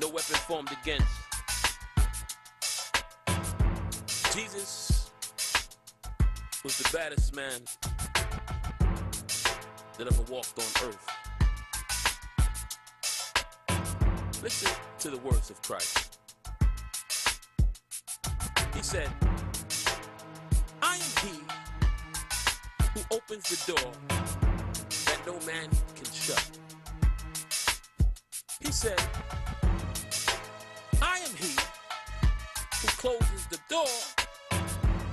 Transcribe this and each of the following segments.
no weapon formed against. Jesus was the baddest man that ever walked on earth. Listen to the words of Christ. He said, I am he who opens the door that no man can shut. He said, I am he who closes the door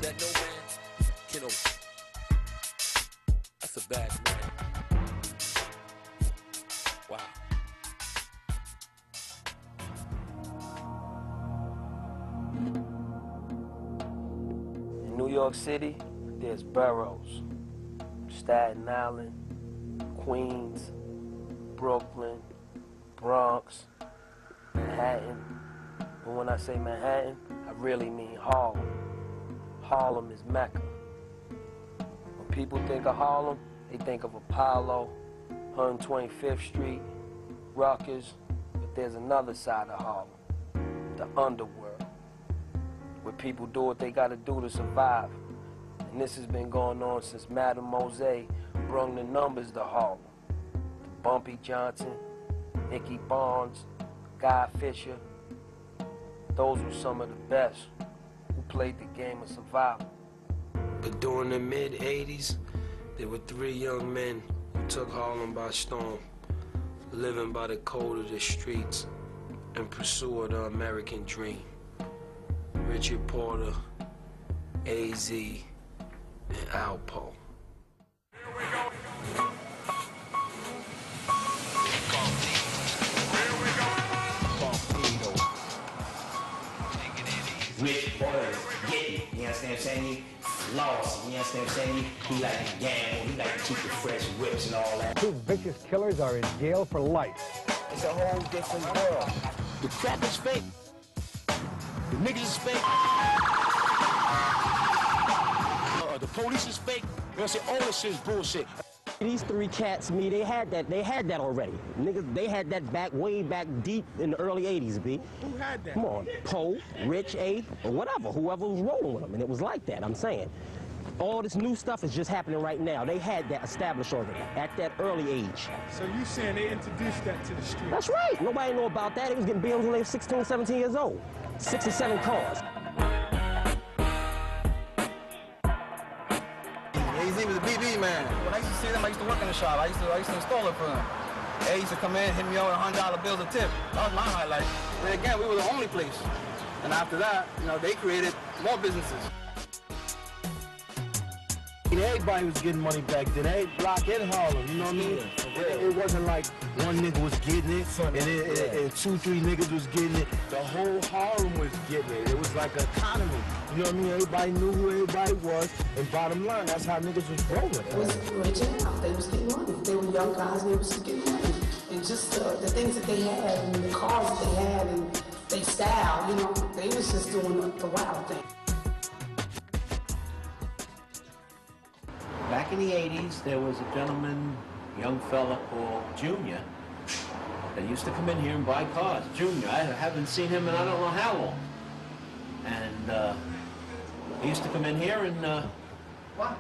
that no man can open. That's a bad man. Wow. In New York City, there's boroughs. Staten Island, Queens, Brooklyn, Bronx, Manhattan. But when I say Manhattan, I really mean Harlem. Harlem is Mecca. When people think of Harlem, they think of Apollo, 125th Street, Rutgers, but there's another side of Harlem, the underworld, where people do what they gotta do to survive. And this has been going on since Madame Mose brung the numbers to Harlem. Bumpy Johnson, Nicky Barnes, Guy Fisher. Those were some of the best who played the game of survival. But during the mid-'80s, there were 3 young men who took Harlem by storm, living by the code of the streets in pursuit of the American dream. Richard Porter, AZ, and Alpo. Rich Porter getting, you understand what I'm saying? He lost, you understand what I'm saying? He like to gamble, he like to keep the fresh whips and all that. 2 vicious killers are in jail for life. It's a whole different world. The crap is fake. The niggas is fake. The police is fake. They'll say all this shit is bullshit. These 3 cats, they had that already. Niggas, they had that way back deep in the early 80s, B. Who had that? Come on, Poe, Rich, A, or whatever, whoever was rolling with them, and it was like that, I'm saying. All this new stuff is just happening right now. They had that established already at that early age. So you saying they introduced that to the street? That's right. Nobody knew about that. They was getting bills when they were 16, 17 years old. 6 or 7 cars. AZ was a BB man. When I used to see them, I used to work in the shop. I used to install it for them. They used to come in, hit me over $100 bills a tip. That was my highlight. And again, we were the only place. And after that, you know, they created more businesses. Everybody was getting money back then. Every block in Harlem, you know what I mean? It wasn't like one nigga was getting it, and 2, 3 niggas was getting it. The whole Harlem was getting it. It was like an economy. You know what I mean? Everybody knew who everybody was, and bottom line, that's how niggas was rolling. It was rich enough. They was getting money. They were young guys, and they was getting money. And just the things that they had, and the cars that they had, and their style, you know, they was just doing the wild thing. Back in the 80s, there was a gentleman, young fella called Junior, that used to come in here and buy cars. Junior, I haven't seen him in I don't know how long. And he used to come in here and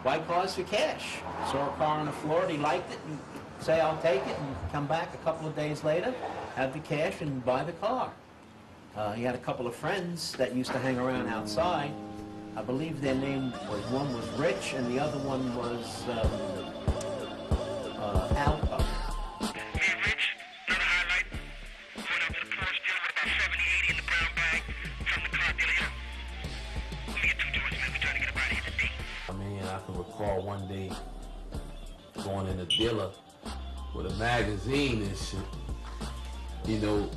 buy cars for cash. Saw a car on the floor, and he liked it, and say, I'll take it, and come back a couple of days later, have the cash, and buy the car. He had a couple of friends that used to hang around outside. I believe their name was, one was Rich and the other one was Alpo. Me and Rich, another highlight, going out to the Porsche dealer with about 70, 80 in the brown bag from the car dealer. Yo, let me get 2 joints, man. We're trying to get up out of here today. I mean, I can recall one day going in the dealer with a magazine and shit, you know,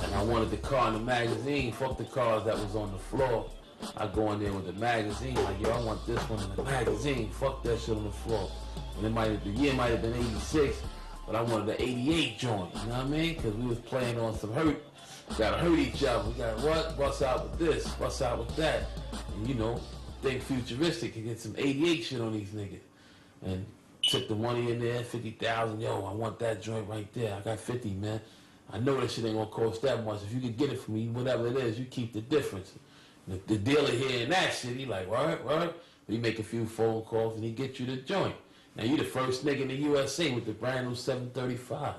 and I wanted the car in the magazine, fuck the cars that was on the floor. I go in there with the magazine, like, yo, I want this one in the magazine. Fuck that shit on the floor. And the year might have been 86, but I wanted the 88 joint, you know what I mean? Because we was playing on some hurt. We gotta hurt each other. We gotta what? Bust out with this, bust out with that. And you know, think futuristic and get some 88 shit on these niggas. And took the money in there, 50,000, yo, I want that joint right there. I got 50, man. I know that shit ain't gonna cost that much. If you could get it for me, whatever it is, you keep the difference. The dealer hearing that shit, he like, what? He make a few phone calls and he get you the joint. Now you the first nigga in the USA with the brand new 735.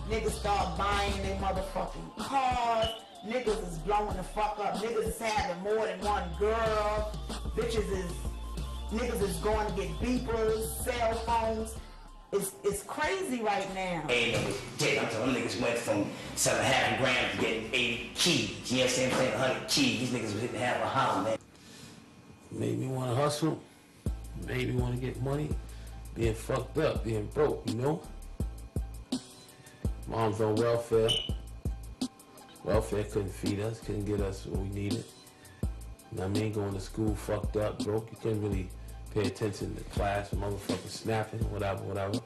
Niggas start buying their motherfucking cars. Niggas is blowing the fuck up. Niggas is having more than one girl. Niggas is going to get beepers, cell phones. It's crazy right now. Hey, I'm telling niggas went from selling half a gram to getting 80 keys. You know what I'm saying? 100 keys. These niggas was hitting half a house, man. Made me want to hustle. Made me want to get money. Being fucked up, being broke, you know? Mom's on welfare. Welfare couldn't feed us, couldn't get us what we needed. You know what I mean? Going to school fucked up, broke. You couldn't really pay attention to class, motherfucking snapping, whatever.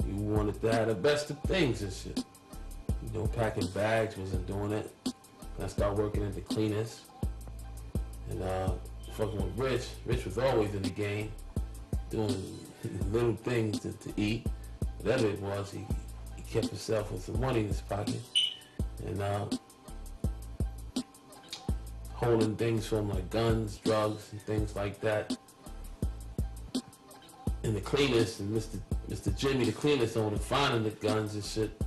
You wanted to have the best of things and shit. You know, packing bags, wasn't doing it. I started working at the cleaners. And fucking with Rich. Rich was always in the game, doing little things to eat. Whatever it was, he kept himself with some money in his pocket. And holding things from like guns, drugs, and things like that. And the cleaners, and Mr. Jimmy, the cleaners owner, finding the guns and shit,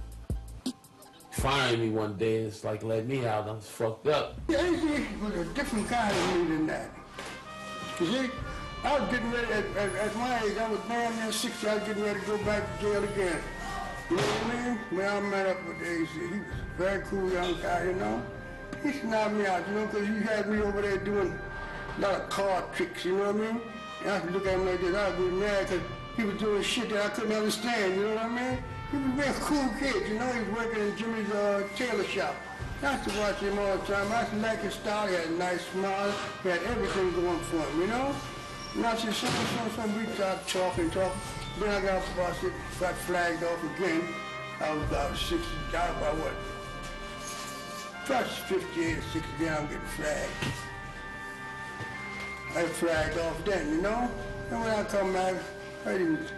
firing me one day, and it's like let me out. I was fucked up. Yeah, it was a different kind of me than that. You see, I was getting ready, at my age, I was damn near 60, I was getting ready to go back to jail again. You know what I mean? When I met up with AC, he was a very cool young guy, you know? He snapped me out, you know, because he had me over there doing a lot of card tricks, you know what I mean? And I could look at him like this, I was mad because he was doing shit that I couldn't understand, you know what I mean? He was a very cool kid, you know, he was working in Jimmy's tailor shop. I used to watch him all the time. I used to like his style, he had a nice smile, he had everything going for him, you know? And I said, son, we started talking. Then I got flagged off again. I was about 60, about what? First 58 or 60, then I'm getting flagged. I flagged off then, you know? And when I come back, I didn't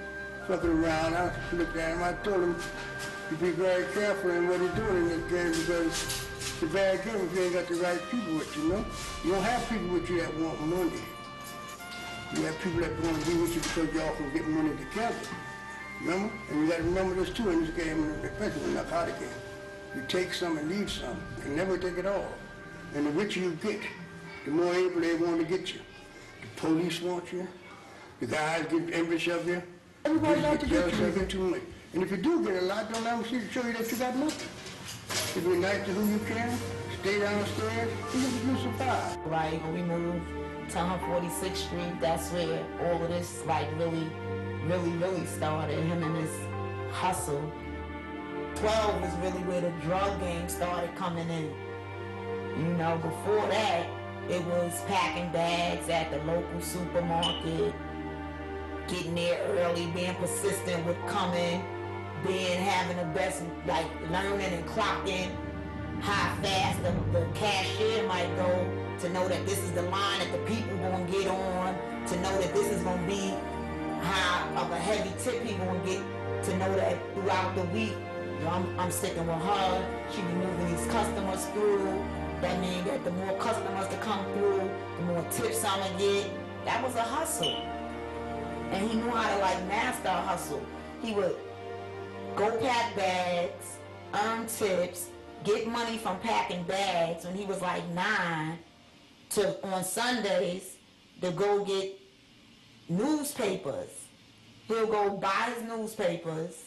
fucking around. I looked at him, I told him to be very careful in what he's doing in this game because it's a bad game if you ain't got the right people with you, know? You don't have people with you that want money. You have people that want to be with you because y'all can get money together. Remember? And you got to remember this too in this game, especially in the narcotic game. You take some and leave some. You can never take it all. And the richer you get, the more able they want to get you. The police want you. The guys get envious of you. Everybody likes to get you. You get too much. And if you do get a lot, don't let them show you that you got nothing. If you're nice to who you can, stay downstairs, you survive. Right, when we moved to 146th Street, that's where all of this like really started, him and his hustle. 12 was really where the drug game started coming in. You know, before that, it was packing bags at the local supermarket, getting there early, being persistent with coming, having the best, like learning and clocking how fast the cashier might go, to know that this is the line that the people gonna get on, to know that this is gonna be how of a heavy tip he gonna get, to know that throughout the week, you know, I'm sticking with her, she be moving these customers through. That means that the more customers that come through, the more tips I'ma get. That was a hustle. And he knew how to like master a hustle. He would go pack bags, earn tips, get money from packing bags when he was like 9, to on Sundays to go get newspapers. He'll go buy his newspapers,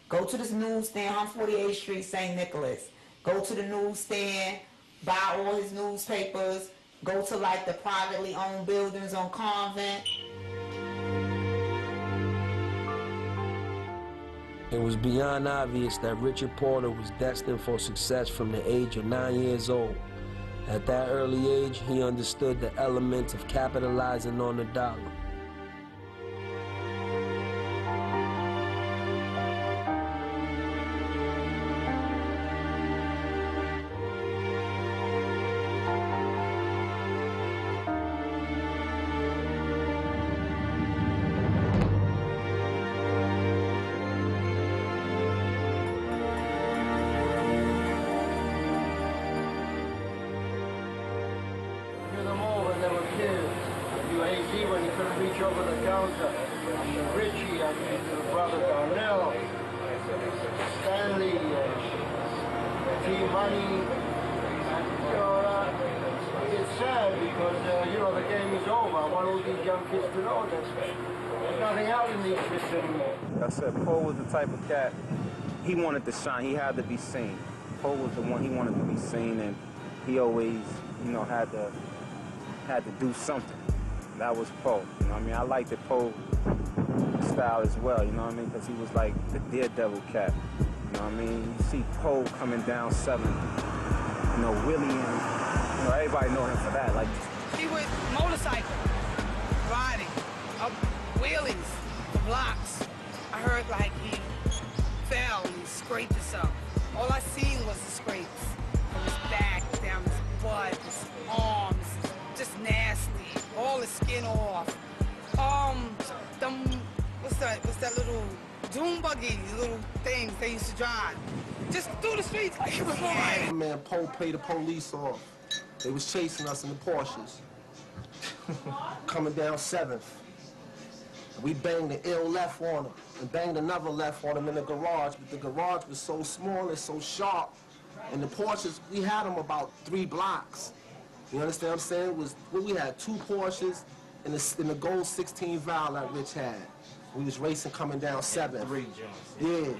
Go to this newsstand on 48th Street, St. Nicholas. Go to the newsstand, buy all his newspapers. Go to like the privately owned buildings on Convent. It was beyond obvious that Richard Porter was destined for success from the age of 9 years old. At that early age, he understood the elements of capitalizing on the dollar. I said Poe was the type of cat, he wanted to shine, he had to be seen. Poe was the one, he wanted to be seen, and he always, you know, had to do something. That was Poe, you know what I mean? I liked the Poe style as well, you know what I mean? Because he was like the daredevil cat, you know what I mean? You see Poe coming down 7, you know, Willie, and, you know, everybody know him for that. Like, he went motorcycle, riding, up wheelies, blocks. I heard like he fell and he scraped himself. All I seen was the scrapes from his back, down his butt, his arms, just nasty. All his skin off. What's that little dune buggy, little things they used to drive? Just through the streets like it was fine. Man, Poe paid the police off. They was chasing us in the Porsches. Coming down 7th. We banged the ill left on him and banged another left on him in the garage, but the garage was so small and so sharp. And the Porsches, we had them about 3 blocks. You understand what I'm saying? We had 2 Porsches in the gold 16 valve that Rich had. We was racing coming down 7th. Yeah.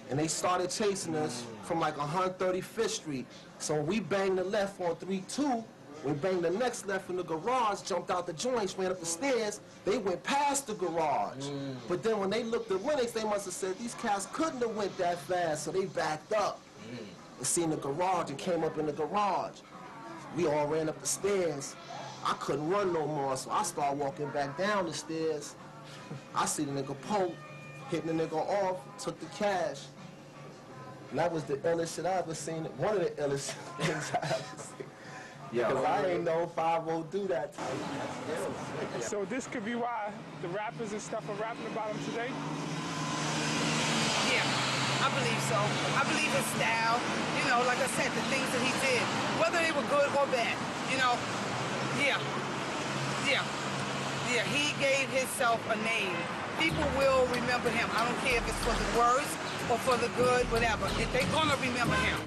And they started chasing us from like 135th Street. So we banged the left on 3-2. We banged the next left in the garage, jumped out the joints, ran up the stairs. They went past the garage. But then when they looked at Lennox, they must have said these cats couldn't have went that fast, so they backed up and seen the garage and came up in the garage. We all ran up the stairs. I couldn't run no more, so I started walking back down the stairs. I see the nigga Poe hitting the nigga off, took the cash. And that was the illest shit I ever seen. One of the illest things I ever seen. Because I ain't know 5-0 do that type. So this could be why the rappers and stuff are rapping about him today? Yeah, I believe so. I believe his style, you know, like I said, the things that he did, whether they were good or bad, you know, yeah, he gave himself a name. People will remember him. I don't care if it's for the worse or for the good, whatever. They're gonna remember him.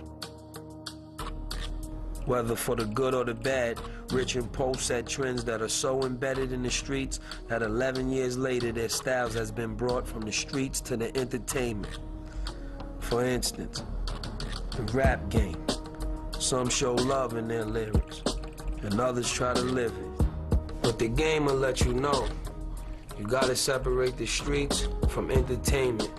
Whether for the good or the bad, Rich and Poe set trends that are so embedded in the streets that 11 years later their styles has been brought from the streets to the entertainment. For instance, the rap game. Some show love in their lyrics, and others try to live it. But the game will let you know, you gotta separate the streets from entertainment.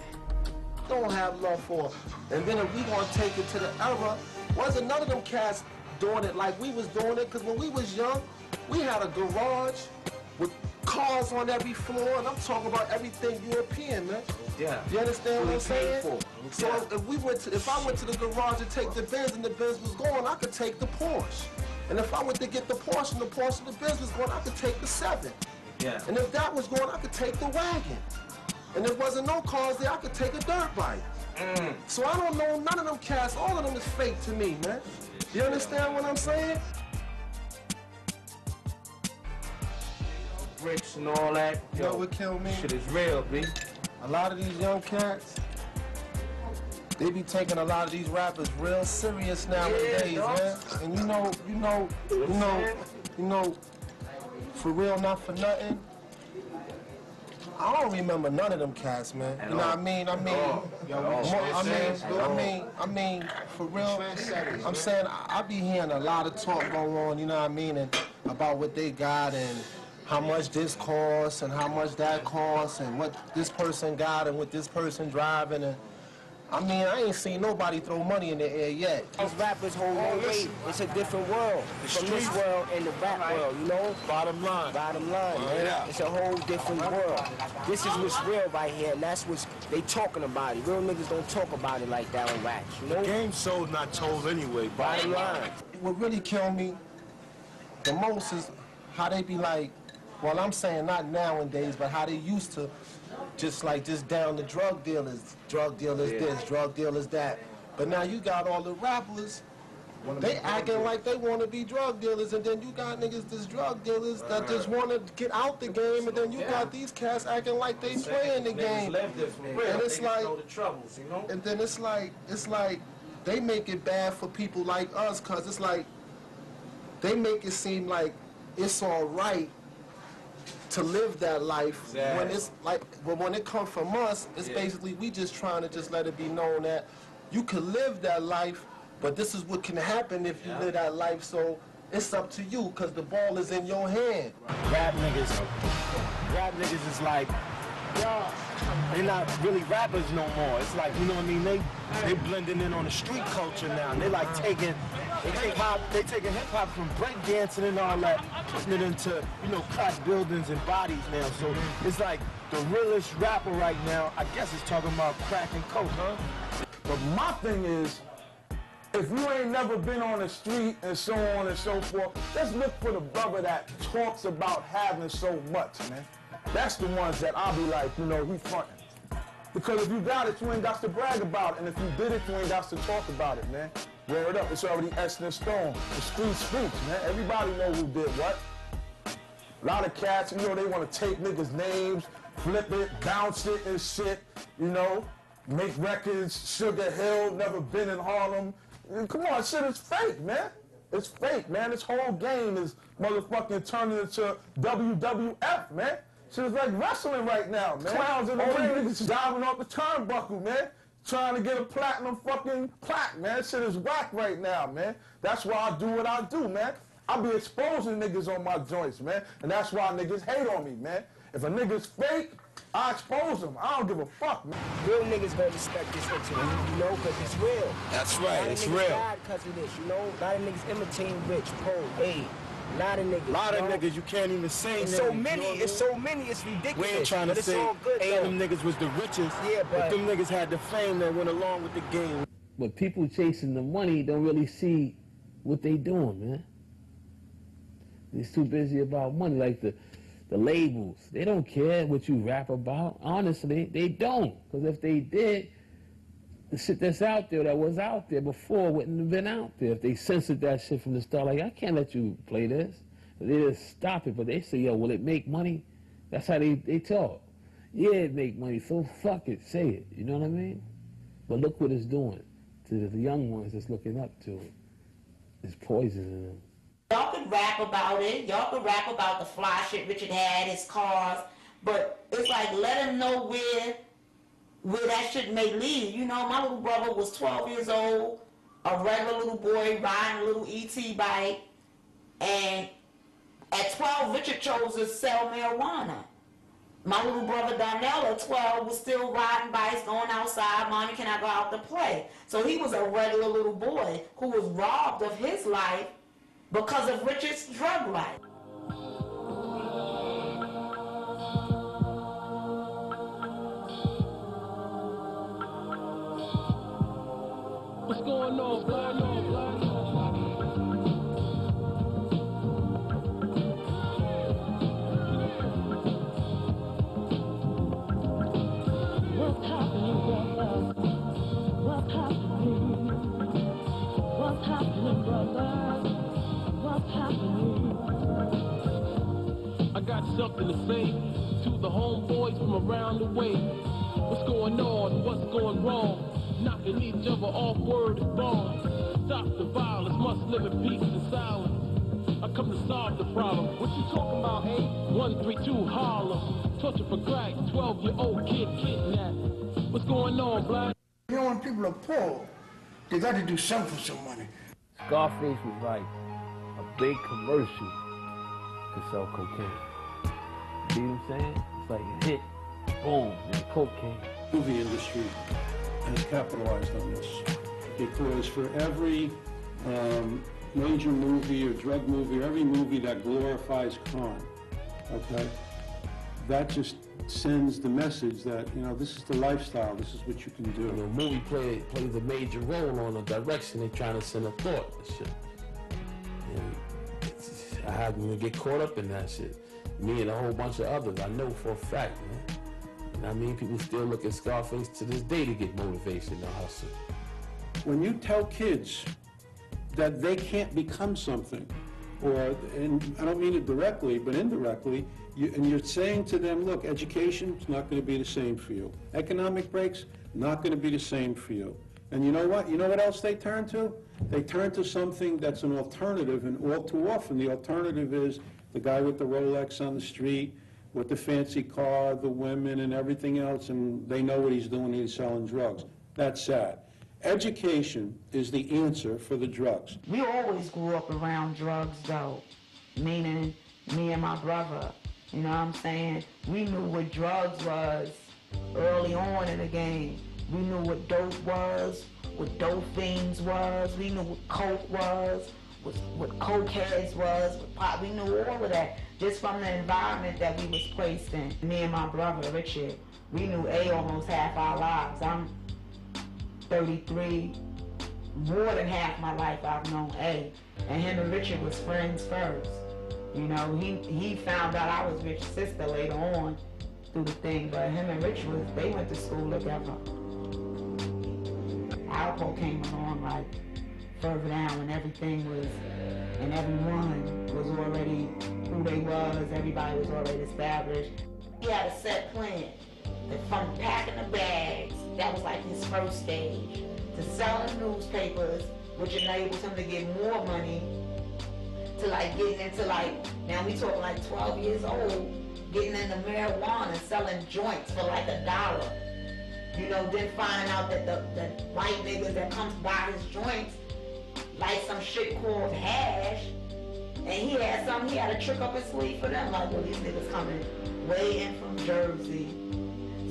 Don't have love for. And then if we gonna take it to the era, wasn't none of them cats doing it like we was doing it, because when we was young, we had a garage with cars on every floor, and I'm talking about everything European, man. Yeah. You understand what I'm saying? So Yeah. if I went to the garage to take the Benz and the Benz was going, I could take the Porsche. And if I went to get the Porsche and the Benz was going, I could take the 7. Yeah. And if that was going, I could take the wagon. And if there wasn't no cars there, I could take a dirt bike. So I don't know none of them cats, all of them is fake to me, man. You understand what I'm saying? Bricks and all that. You know what killed me? Shit is real, B. A lot of these young cats, they be taking a lot of these rappers real serious nowadays, man. And you know, for real, not for nothing. I don't remember none of them cats, man. You know what I mean? I mean, for real, I'm saying I be hearing a lot of talk go on, you know what I mean, and about what they got and how much this costs and how much that costs and what this person got and what this person driving and I mean, I ain't seen nobody throw money in the air yet. These rappers hold no weight. It's a different world from this world and the rap world, you know? Bottom line. Bottom line, man. It's a whole different world. This is what's real right here, and that's what's they talking about it. Real niggas don't talk about it like that on raps, you know? The game show's not told anyway. Bottom line. What really killed me the most is how they be like, well, I'm saying not nowadays, but how they used to just down the drug dealers this, drug dealers that. But now you got all the rappers, they acting like they want to be drug dealers, and then you got niggas that's drug dealers that just want to get out the game, and then you got these cats acting like they playing the game. And it's like, and then it's like they make it bad for people like us, cause it's like they make it seem like it's all right to live that life when it's like, but when it comes from us, it's basically we just trying to just let it be known that you can live that life, but this is what can happen if you live that life. So it's up to you, cause the ball is in your hand. Rap niggas is like, they're not really rappers no more. It's like, you know what I mean? They blending in on the street culture now. And they like taking hip-hop from breakdancing and all that, putting it into, you know, crack buildings and bodies now. So it's like the realest rapper right now, I guess, is talking about crack and coke, huh? But my thing is, if you ain't never been on the street and so on and so forth, let's look for the brother that talks about having so much, man. That's the ones that I'll be like, you know, he frontin'. Because if you got it, you ain't got to brag about it. And if you did it, you ain't got to talk about it, man. Word up, it's already etched in stone. The street speaks, man. Everybody know who did what. A lot of cats, you know, they want to take niggas' names, flip it, bounce it and shit, you know. Make records, Sugar Hill, never been in Harlem. Come on, shit is fake, man. It's fake, man. This whole game is motherfucking turning into WWF, man. Shit is like wrestling right now, man. Clowns in the ring, niggas diving off the turnbuckle, man. Trying to get a platinum fucking plaque, man. Shit is whack right now, man. That's why I do what I do, man. I be exposing niggas on my joints, man. And that's why niggas hate on me, man. If a nigga's fake, I expose them. I don't give a fuck, man. Real niggas gonna respect this shit, you know, because it's real. That's right, it's real. Died because of this, you know? A lot of niggas imitating Rich, Poe, A. A lot of niggas. You can't even say it's them, so many, you know it's so many, it's ridiculous. We ain't trying to say eight of them niggas was the richest, but them niggas had the fame that went along with the game. But people chasing the money don't really see what they doing, man. They're too busy about money, like the labels. They don't care what you rap about. Honestly, they don't. Because if they did, the shit that's out there that was out there before wouldn't have been out there. If they censored that shit from the start, like, I can't let you play this. They just stop it, but they say, yo, will it make money? That's how they talk. Yeah, it make money, so fuck it, say it. You know what I mean? But look what it's doing to the young ones that's looking up to it. It's poisoning them. Y'all could rap about it. Y'all could rap about the fly shit Richard had, his cars. But it's like, let him know where that shit may lead. You know, my little brother was 12 years old, a regular little boy riding a little ET bike, and at 12, Richard chose to sell marijuana. My little brother Donnell at 12 was still riding bikes, going outside, Mommy, can I go out to play? So he was a regular little boy who was robbed of his life because of Richard's drug life. What's going on, blood? What's happening, brother? What's happening? What's happening, brother? What's happening? I got something to say to the homeboys from around the way. What's going on? What's going wrong? Knocking each other off word and bond. Stop the violence, must live in peace and silence. I come to solve the problem. What you talking about, eh? 132 Harlem. Torture for crack, 12-year-old kid kidnapped. What's going on, Black? You know, when people are poor, they got to do something for some money. Scarface was like a big commercial to sell cocaine. See what I'm saying? It's like a hit, boom, and cocaine. Movie industry has capitalized on this because for every major movie or drug movie, or every movie that glorifies crime, okay, that just sends the message that, you know, this is the lifestyle, this is what you can do. You know, movie plays a major role on the direction they're trying to send a thought and shit. And I happen to get caught up in that shit. Me and a whole bunch of others, I know for a fact, man. And I mean, people still look at Scarface to this day to get motivation to hustle. When you tell kids that they can't become something, and I don't mean it directly, but indirectly, and you're saying to them, look, education is not going to be the same for you. Economic breaks, not going to be the same for you. And you know what? You know what else they turn to? They turn to something that's an alternative, and all too often the alternative is the guy with the Rolex on the street, with the fancy car, the women and everything else, and they know what he's doing, he's selling drugs. That's sad. Education is the answer for the drugs. We always grew up around drugs, though, meaning me and my brother. You know what I'm saying? We knew what drugs was early on in the game. We knew what dope was, what dope fiends was. We knew what coke was, what cokeheads was, what pot. We knew all of that just from the environment that we was placed in. Me and my brother, Richard, we knew A almost half our lives. I'm 33, more than half my life I've known A. And him and Richard was friends first. You know, he found out I was Rich's sister later on through the thing, but him and Rich they went to school together. Alcohol came along like further down when everything was, and everyone was already who they was, everybody was already established. He had a set plan. From packing the bags, that was like his first stage, to selling newspapers, which enables him to get more money, to like getting into like, now we talking like 12 years old, getting into marijuana, selling joints for like $1. You know, then finding out that the white niggas that comes by his joints like some shit called hash, and he had a trick up his sleeve for them, like, well, these niggas coming way in from Jersey.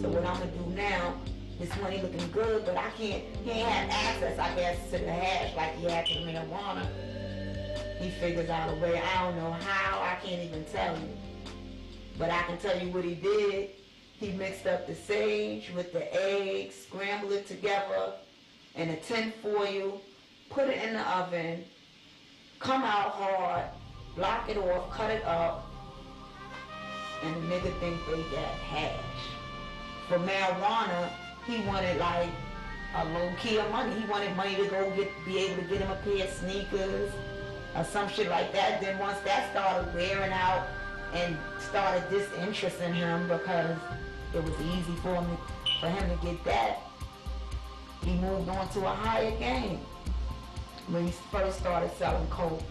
So what I'm gonna do now, this money looking good, but he ain't had access, I guess, to the hash like he had to the marijuana. He figures out a way, I don't know how, I can't even tell you. But I can tell you what he did. He mixed up the sage with the eggs, scrambled it together in a tin foil, put it in the oven, come out hard, block it off, cut it up, and the nigga think they got hash. For marijuana, he wanted like a low key of money. He wanted money to go be able to get him a pair of sneakers or some shit like that. Then once that started wearing out and started disinteresting him because it was easy for him to get that, he moved on to a higher game. When he first started selling coke,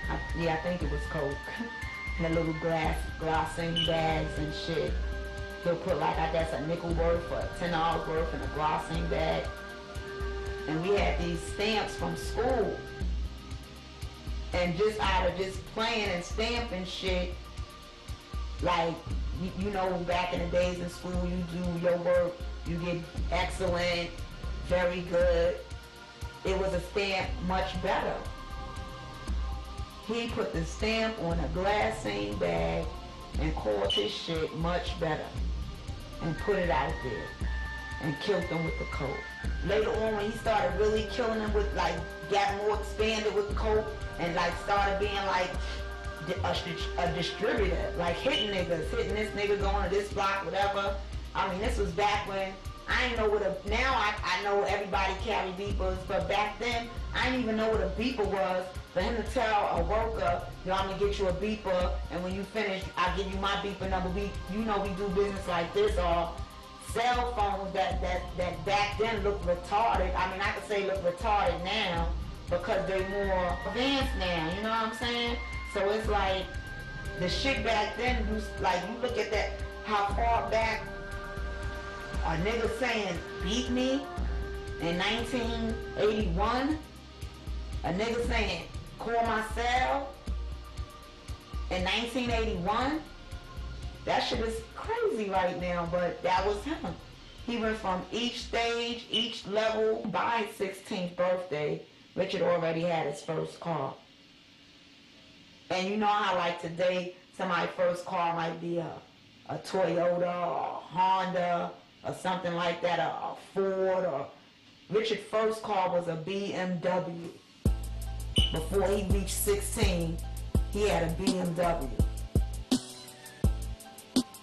I think it was coke, in the little glassine bags and shit. He'll put like, I guess, a nickel worth or $10 worth in a glassine bag. And we had these stamps from school. And just out of just playing and stamping shit, like, you know, back in the days in school, you do your work, you get excellent, very good. It was a stamp much better. He put the stamp on a glassine bag and called his shit much better and put it out there and killed them with the coke. Later on, when he started really killing them with, like, got more expanded with the coke and like started being like a distributor, like hitting niggas, hitting this nigga going to this block, whatever. I mean, this was back when I didn't know what a, now I know everybody carry beepers, but back then I didn't even know what a beeper was. For him to tell a worker, yo, I'm gonna get you a beeper, and when you finish, I'll give you my beeper number. You know we do business like this, or cell phones that back then looked retarded. I mean, I could say look retarded now because they're more advanced now, you know what I'm saying? So it's like, the shit back then, you look at that, how far back a nigga saying beat me in 1981, a nigga saying call my cell in 1981, that shit is crazy right now, but that was him. He went from each stage, each level. By his 16th birthday, Richard already had his first car. And you know how like today, somebody's first car might be a Toyota or a Honda or something like that, a Ford, or Richard's first car was a BMW. Before he reached 16, he had a BMW.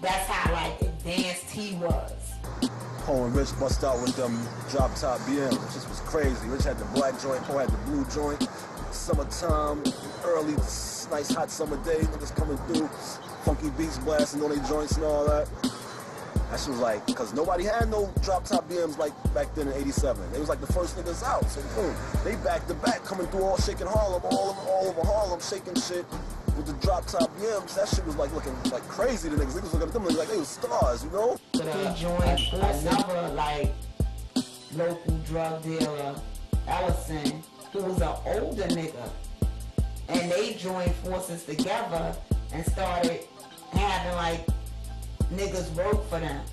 That's how like advanced he was. Poe and Rich bust out with them drop top BMs. This was crazy. Rich had the black joint, Poe had the blue joint. Summertime, early, nice hot summer day, niggas coming through, funky beats blasting on their joints and all that. That shit was like, cause nobody had no drop top BMs like back then in '87. They was like the first niggas out. So boom, they back to back coming through all shaking Harlem, all over Harlem, shaking shit with the drop top BMs. That shit was like looking like crazy to niggas. Niggas looking at them like they was stars, you know? He joined another like local drug dealer, Ellison, who was an older nigga. And they joined forces together and started having like niggas work for them.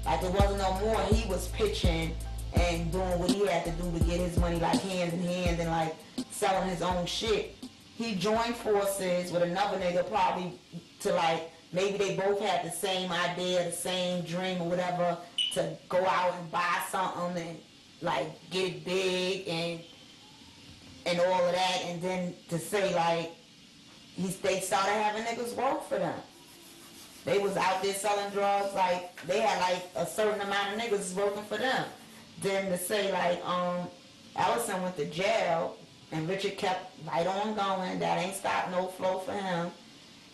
Like it wasn't no more. He was pitching and doing what he had to do to get his money like hand in hand and like selling his own shit. He joined forces with another nigga probably to like, maybe they both had the same idea, the same dream or whatever, to go out and buy something and like get big and all of that, and then to say like, they started having niggas work for them. They was out there selling drugs, like they had like a certain amount of niggas working for them. Then to say like, Ellison went to jail and Richard kept right on going, that ain't stopped no flow for him.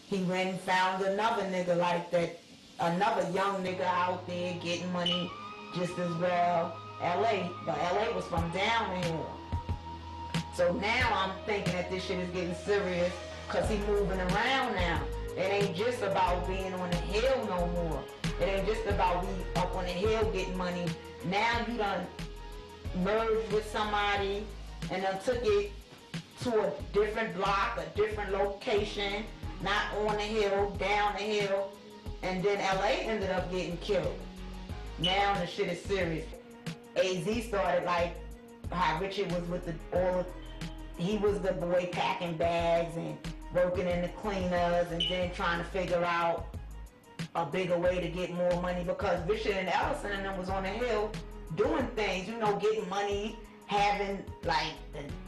He went and found another nigga like that, another young nigga out there getting money just as well, LA, but LA was from down the hill. So now I'm thinking that this shit is getting serious because he moving around now. It ain't just about being on the hill no more. It ain't just about we up on the hill getting money. Now you done merged with somebody and done took it to a different block, a different location, not on the hill, down the hill, and then LA ended up getting killed. Now the shit is serious. AZ started like how Richard was with he was the boy packing bags and working in the cleaners and then trying to figure out a bigger way to get more money because Richard and Ellison and them was on the hill doing things, you know, getting money, having like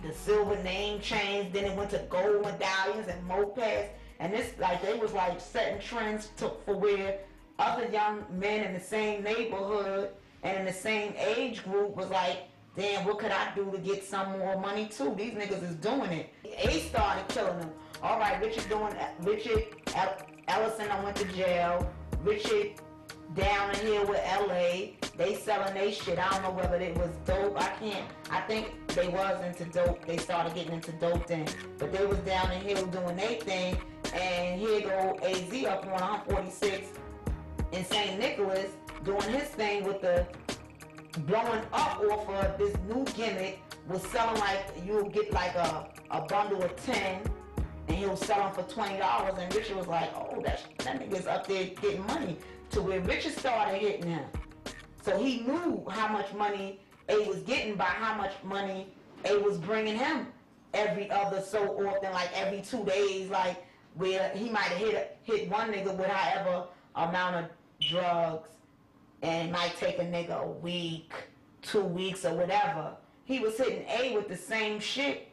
the silver name chains, then it went to gold medallions and mopeds, and this like they was like setting trends for where other young men in the same neighborhood and in the same age group was like, damn, what could I do to get some more money too? These niggas is doing it. They started killing them. All right, Ellison went to jail. Richard down the hill with LA. They selling they shit. I don't know whether it was dope. I think they was into dope. They started getting into dope then. But they was down the hill doing their thing. And here go AZ up on 146 in St. Nicholas doing his thing with the blowing up off of this new gimmick, was selling like, you'll get like a bundle of 10 and he'll sell them for $20, and Richard was like, oh, that nigga's up there getting money, to where Richard started hitting him. So he knew how much money A was getting by how much money A was bringing him every other so often, like every 2 days, like where he might have hit one nigga with however amount of drugs, and it might take a nigga a week, 2 weeks, or whatever. He was hitting A with the same shit,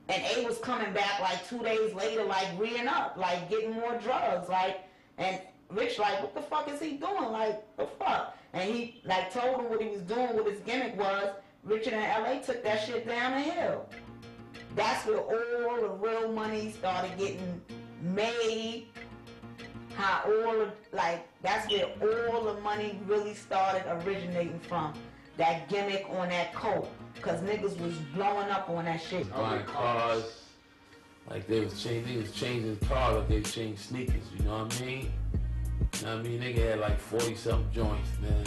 and A was coming back like 2 days later, like re-ing up, like getting more drugs, like, and Rich like, what the fuck is he doing? Like, the fuck? And he like told him what he was doing, what his gimmick was. Richard and LA took that shit down the hill. That's where all the real money started getting made. How all of, like, that's where all the money really started originating from. That gimmick on that coat. Cause niggas was blowing up on that shit. Buying cars, Like they was changing cars like they changed sneakers, you know what I mean? You know what I mean? Nigga had like 40-something joints, man.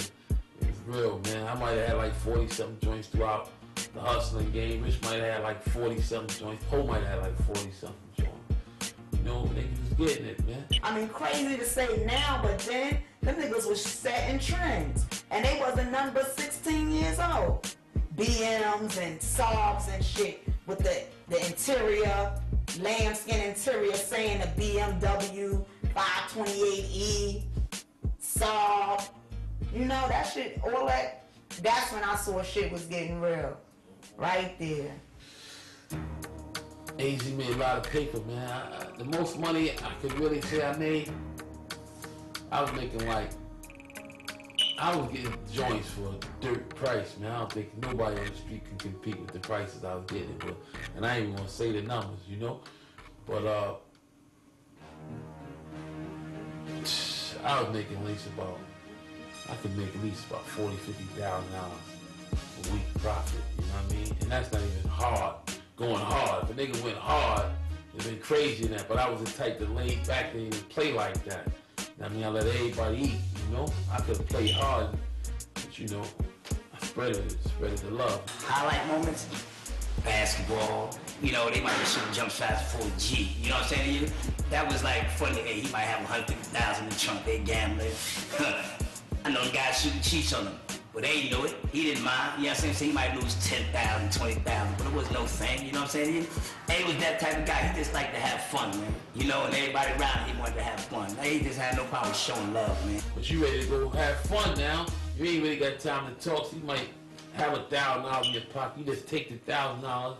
It was real, man. I might have had like 40-something joints throughout the hustling game. Rich might have had like 40-something joints. Poe might have had like 40-something joints. You know, niggas was getting it, man. I mean, crazy to say now, but then them niggas was setting trends. And they wasn't nothing but 16 years old. BMs and Saabs and shit with the interior, lambskin interior saying the BMW 528E, Saab. You know, that shit, all that, that's when I saw shit was getting real. Right there. AZ made a lot of paper, man. The most money I could really say I made, I was making like, I was getting joints for a dirt price, man. I don't think nobody on the street can compete with the prices I was getting. But, and I ain't even gonna say the numbers, you know? But I was making at least about, I could make at least about $40,000, $50,000 a week profit, you know what I mean? And that's not even hard, going hard. If a nigga went hard, it'd been crazy in that, but I was the type that laid back and didn't play like that. I mean, I let everybody eat, you know? I could have played hard, but you know, I spread the love. Highlight moments, basketball. You know, they might be shooting jump shots for a G. You know what I'm saying to you? That was like funny. Hey, he might have 150,000 in the trunk. They gambling. I know the guy shooting cheats on him, but they know it. He didn't mind. You know what I'm saying? So he might lose 10,000, 20,000, but it was no thing. You know what I'm saying to you? And he was that type of guy. He just liked to have fun, man. You know, and everybody around him wanted to have fun. He just had no problem showing love, man. But you ready to go have fun now? You ain't really got time to talk, so you might have $1,000 in your pocket. You just take the $1,000,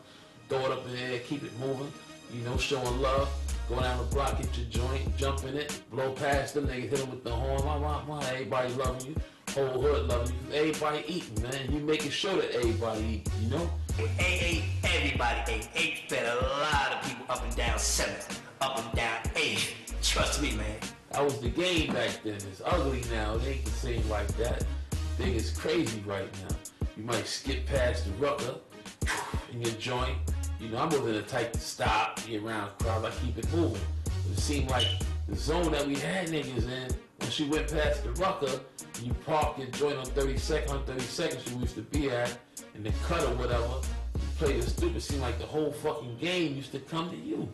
throw it up in the air, keep it moving, you know, showing love. Go down the block, get your joint, jump in it, blow past them, niggas hit them with the horn. Why, everybody loving you, whole hood loving you, everybody eating, man. You making sure that everybody eat, you know? Everybody ate. 8 fed a lot of people up and down 7th, up and down 8th. Trust me, man. That was the game back then. It's ugly now. It ain't the same like that. Thing is crazy right now. You might skip past the rucker in your joint. You know, I wasn't the type to stop, get around crowds. I keep it moving. But it seemed like the zone that we had niggas in, when she went past the rucker, you park your joint on 32nd, she used to be at, in the cut or whatever, you play the stupid. It seemed like the whole fucking game used to come to you.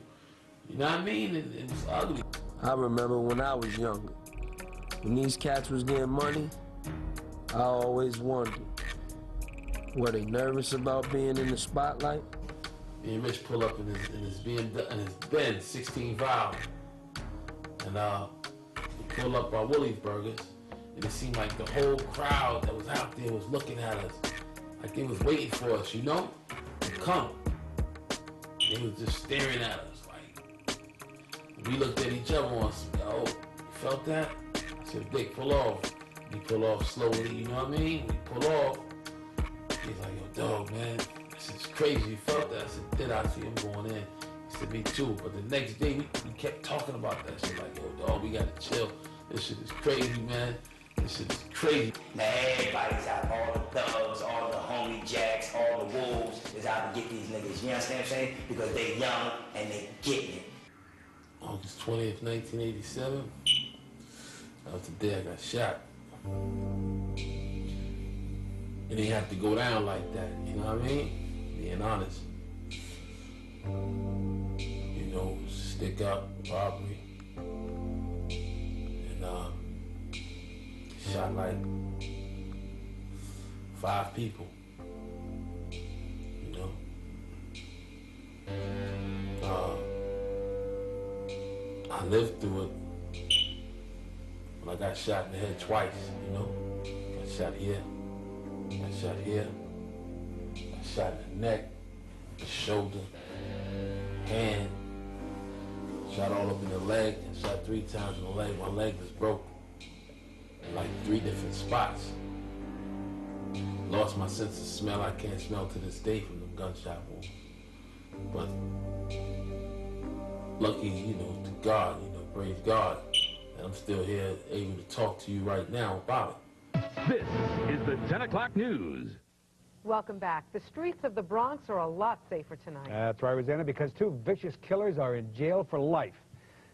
You know what I mean? It was ugly. I remember when I was younger, when these cats was getting money, I always wondered, were they nervous about being in the spotlight? Me and Rich pull up in his Benz 16 valve, and we pull up our Willie's Burgers, and it seemed like the whole crowd that was out there was looking at us, like they was waiting for us, you know, to come. They was just staring at us, like we looked at each other once. Yo, you felt that? I said, Dick, pull off. He pull off slowly, you know what I mean? We pull off. He's like, yo, dog, man. It's crazy, you felt that? I said, did I see him going in? He said, me too. But the next day, we kept talking about that shit. Like, yo, dog, we gotta chill. This shit is crazy, man. This shit is crazy. Now everybody's out. All the thugs, all the homie jacks, all the wolves is out to get these niggas. You understand what I'm saying? Because they young and they getting it. August 20th, 1987. That was the day I got shot. It didn't have to go down like that, you know what I mean? Being honest. You know, stick up, robbery. And shot like 5 people. You know? I lived through it. When I got shot in the head twice, you know? Got shot here. Got shot here. Got shot in the neck, the shoulder, hand. Shot all up in the leg. Shot 3 times in the leg. My leg was broken. In like 3 different spots. Lost my sense of smell. I can't smell to this day from the gunshot wounds. But lucky, you know, to God, you know, praise God, that I'm still here able to talk to you right now about it. This is the 10 o'clock news. Welcome back. The streets of the Bronx are a lot safer tonight. That's right, Rosanna, because two vicious killers are in jail for life.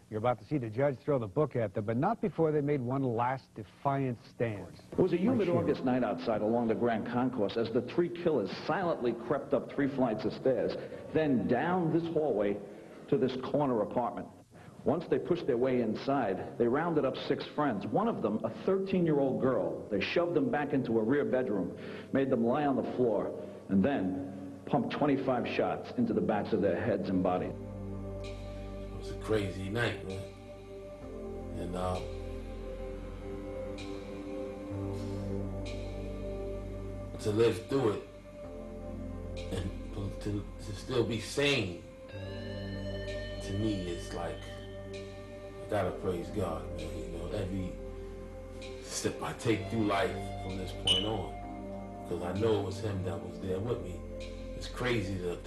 You're about to see the judge throw the book at them, but not before they made one last defiant stand. It was a humid August night outside along the Grand Concourse as the three killers silently crept up 3 flights of stairs, then down this hallway to this corner apartment. Once they pushed their way inside, they rounded up 6 friends, one of them a 13-year-old girl. They shoved them back into a rear bedroom, made them lie on the floor, and then pumped 25 shots into the backs of their heads and bodies. It was a crazy night, man. And to live through it and to still be sane, to me, it's like, I gotta praise God, man. You know, every step I take through life from this point on, because I know it was him that was there with me. It's crazy to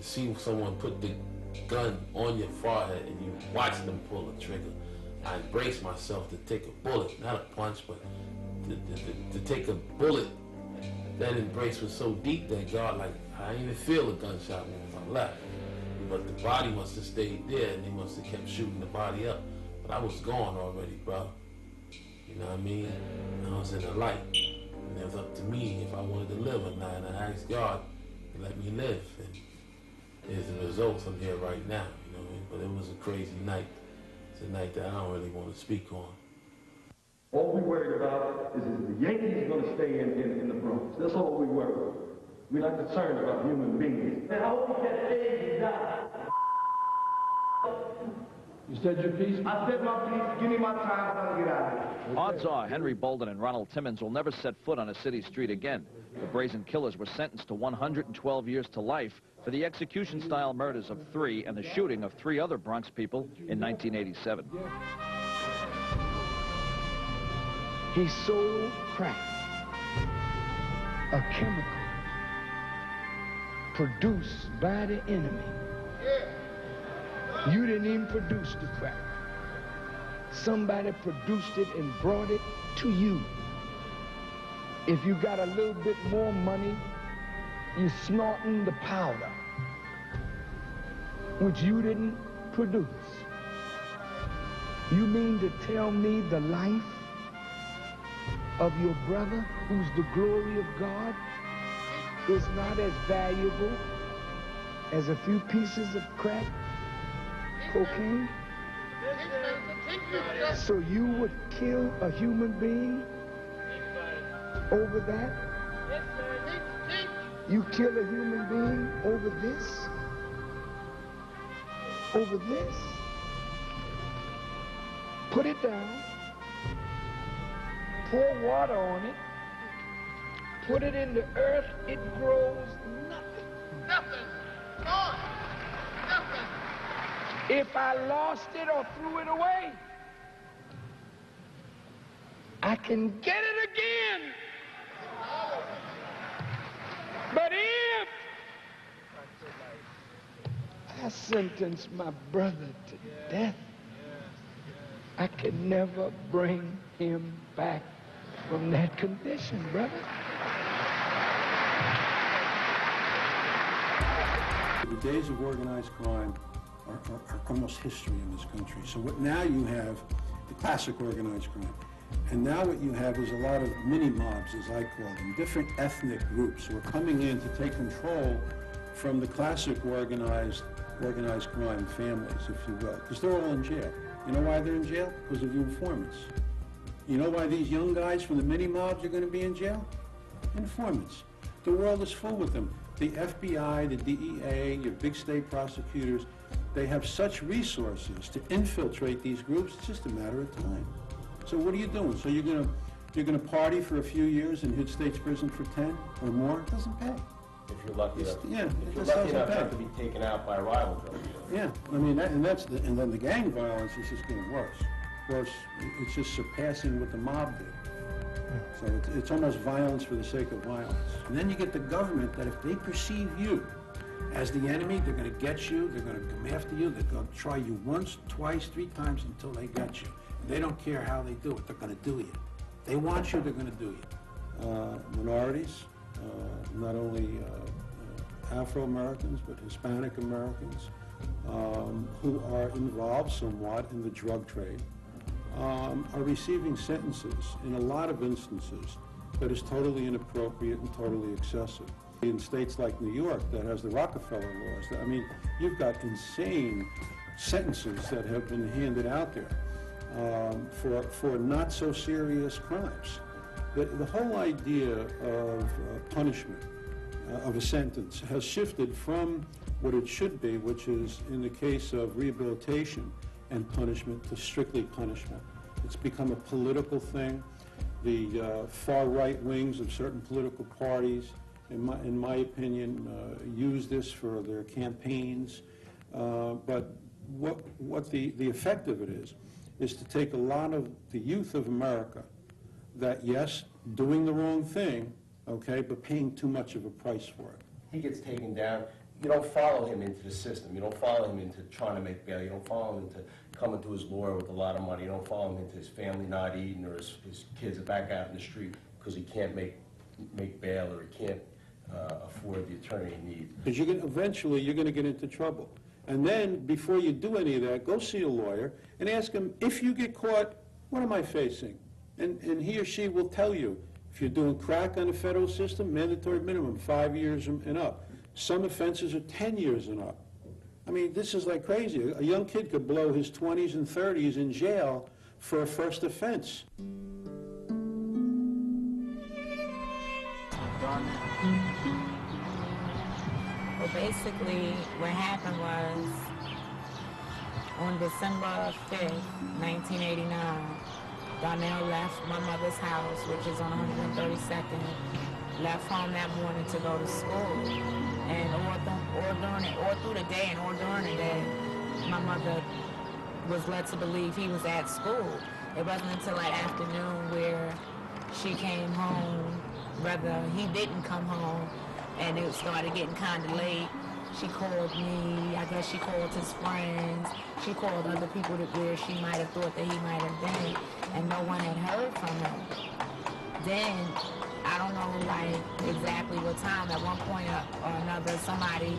see someone put the gun on your forehead and you watch them pull the trigger. I embrace myself to take a bullet, not a punch, but to take a bullet. That embrace was so deep that God, like, I didn't even feel a gunshot when I left. But the body must have stayed there, and they must have kept shooting the body up. But I was gone already, bro. You know what I mean? I was in the light. And it was up to me if I wanted to live or not. And I asked God to let me live. And here's the results. I'm here right now, you know what I mean? But it was a crazy night. It's a night that I don't really want to speak on. All we worried about is the Yankees going to stay in the Bronx. That's all we worry about. We're not concerned about human beings. And I hope he gets saved and die. You said your piece? I said my piece. Give me my time. I'm going to get out of here. Odds are Henry Bolden and Ronald Timmons will never set foot on a city street again. The brazen killers were sentenced to 112 years to life for the execution-style murders of 3 and the shooting of 3 other Bronx people in 1987. He sold crack, a chemical produced by the enemy. You didn't even produce the crack. Somebody produced it and brought it to you. If you got a little bit more money, you're snorting the powder, which you didn't produce. You mean to tell me the life of your brother, who's the glory of God, is not as valuable as a few pieces of crack cocaine? So you would kill a human being over that? You kill a human being over this? Over this? Put it down. Pour water on it. Put it in the earth. It grows nothing. Nothing. Gone. Nothing. If I lost it or threw it away, I can get it again. But if I sentence my brother to death, I can never bring him back from that condition, brother. The days of organized crime are almost history in this country. So what now you have the classic organized crime. And now what you have is a lot of mini-mobs, as I call them, different ethnic groups who are coming in to take control from the classic organized crime families, if you will, because they're all in jail. You know why they're in jail? Because of the informants. You know why these young guys from the mini-mobs are going to be in jail? Informants. The world is full with them. The FBI, the DEA, your big state prosecutors, they have such resources to infiltrate these groups, it's just a matter of time. So what are you doing? So you're gonna party for a few years and hit state's prison for 10 or more? It doesn't pay. If you're lucky enough, Yeah, if you're it lucky enough doesn't not to be taken out by a rival drug dealer. Yeah, I mean, and then the gang violence is just getting worse. Worse, it's just surpassing what the mob did. So it's almost violence for the sake of violence. And then you get the government that if they perceive you as the enemy, they're going to get you, they're going to come after you, they're going to try you once, twice, 3 times until they get you. And they don't care how they do it, they're going to do you. They want you, they're going to do you. Minorities, not only Afro-Americans, but Hispanic Americans who are involved somewhat in the drug trade are receiving sentences in a lot of instances that is totally inappropriate and totally excessive. In states like New York that has the Rockefeller laws, I mean, you've got insane sentences that have been handed out there for not so serious crimes. The whole idea of punishment, of a sentence, has shifted from what it should be, which is, in the case of rehabilitation and punishment, to strictly punishment. It's become a political thing. The far-right wings of certain political parties, in my opinion, use this for their campaigns. But what the effect of it is to take a lot of the youth of America that, yes, doing the wrong thing, okay, but paying too much of a price for it. He gets taken down. You don't follow him into the system. You don't follow him into trying to make bail. You don't follow him into coming to his lawyer with a lot of money. You don't follow him into his family not eating, or his kids are back out in the street because he can't make bail, or he can't afford the attorney he needs. Because eventually you're going to get into trouble. And then, before you do any of that, go see a lawyer and ask him, if you get caught, what am I facing? And he or she will tell you. If you're doing crack on the federal system, mandatory minimum, 5 years and up. Some offenses are 10 years and up. I mean, this is like crazy. A young kid could blow his 20s and 30s in jail for a first offense. Well, basically, what happened was, on December 5th, 1989, Darnell left my mother's house, which is on 132nd, left home that morning to go to school. And all through the day and all during the day, my mother was led to believe he was at school. It wasn't until that afternoon where she came home, rather he didn't come home, and it started getting kind of late. She called me, I guess she called his friends, she called other people where she might have thought that he might have been, and no one had heard from him. Then, I don't know like exactly what time, at one point or another, somebody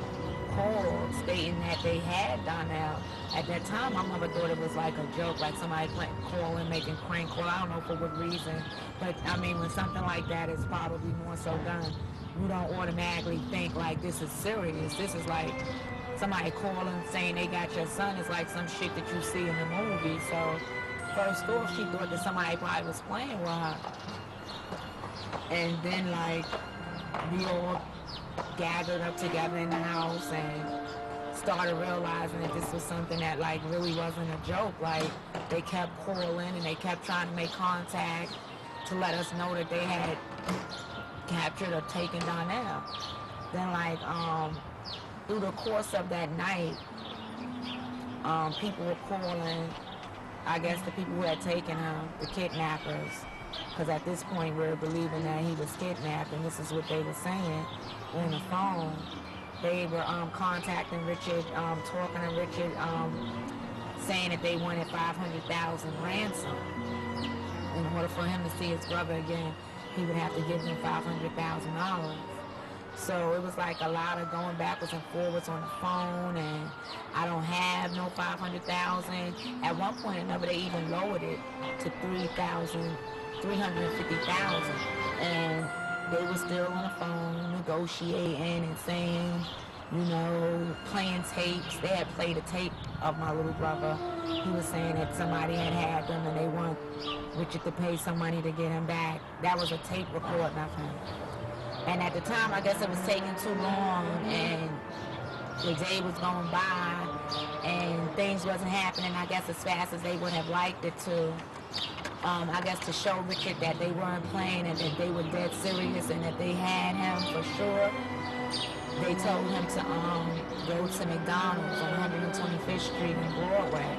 called stating that they had Darnell. At that time, my mother thought it was like a joke, like somebody calling, making prank call. I don't know for what reason, but I mean, when something like that is probably more so done, you don't automatically think like this is serious. This is like somebody calling saying they got your son. It's like some shit that you see in the movie. So first off, she thought that somebody probably was playing with her. And then like we all gathered up together in the house and started realizing that this was something that like really wasn't a joke. Like they kept calling and they kept trying to make contact to let us know that they had captured or taken Darnell. Then like through the course of that night, people were calling, I guess the people who had taken him, the kidnappers, because at this point we were believing that he was kidnapped, and this is what they were saying on the phone. They were contacting Richard, talking to Richard, saying that they wanted $500,000 ransom. In order for him to see his brother again, he would have to give them $500,000. So it was like a lot of going backwards and forwards on the phone, and I don't have no $500,000. At one point or another, they even lowered it to $350,000, and they were still on the phone negotiating and saying, you know, playing tapes. They had played a tape of my little brother. He was saying that somebody had them and they want Richard to pay some money to get him back. That was a tape recording of him. And at the time, I guess it was taking too long, and the day was going by, and things wasn't happening, I guess, as fast as they would have liked it to. I guess to show Richard that they weren't playing and that they were dead serious and that they had him for sure. They told him to go to McDonald's on 125th Street in Broadway,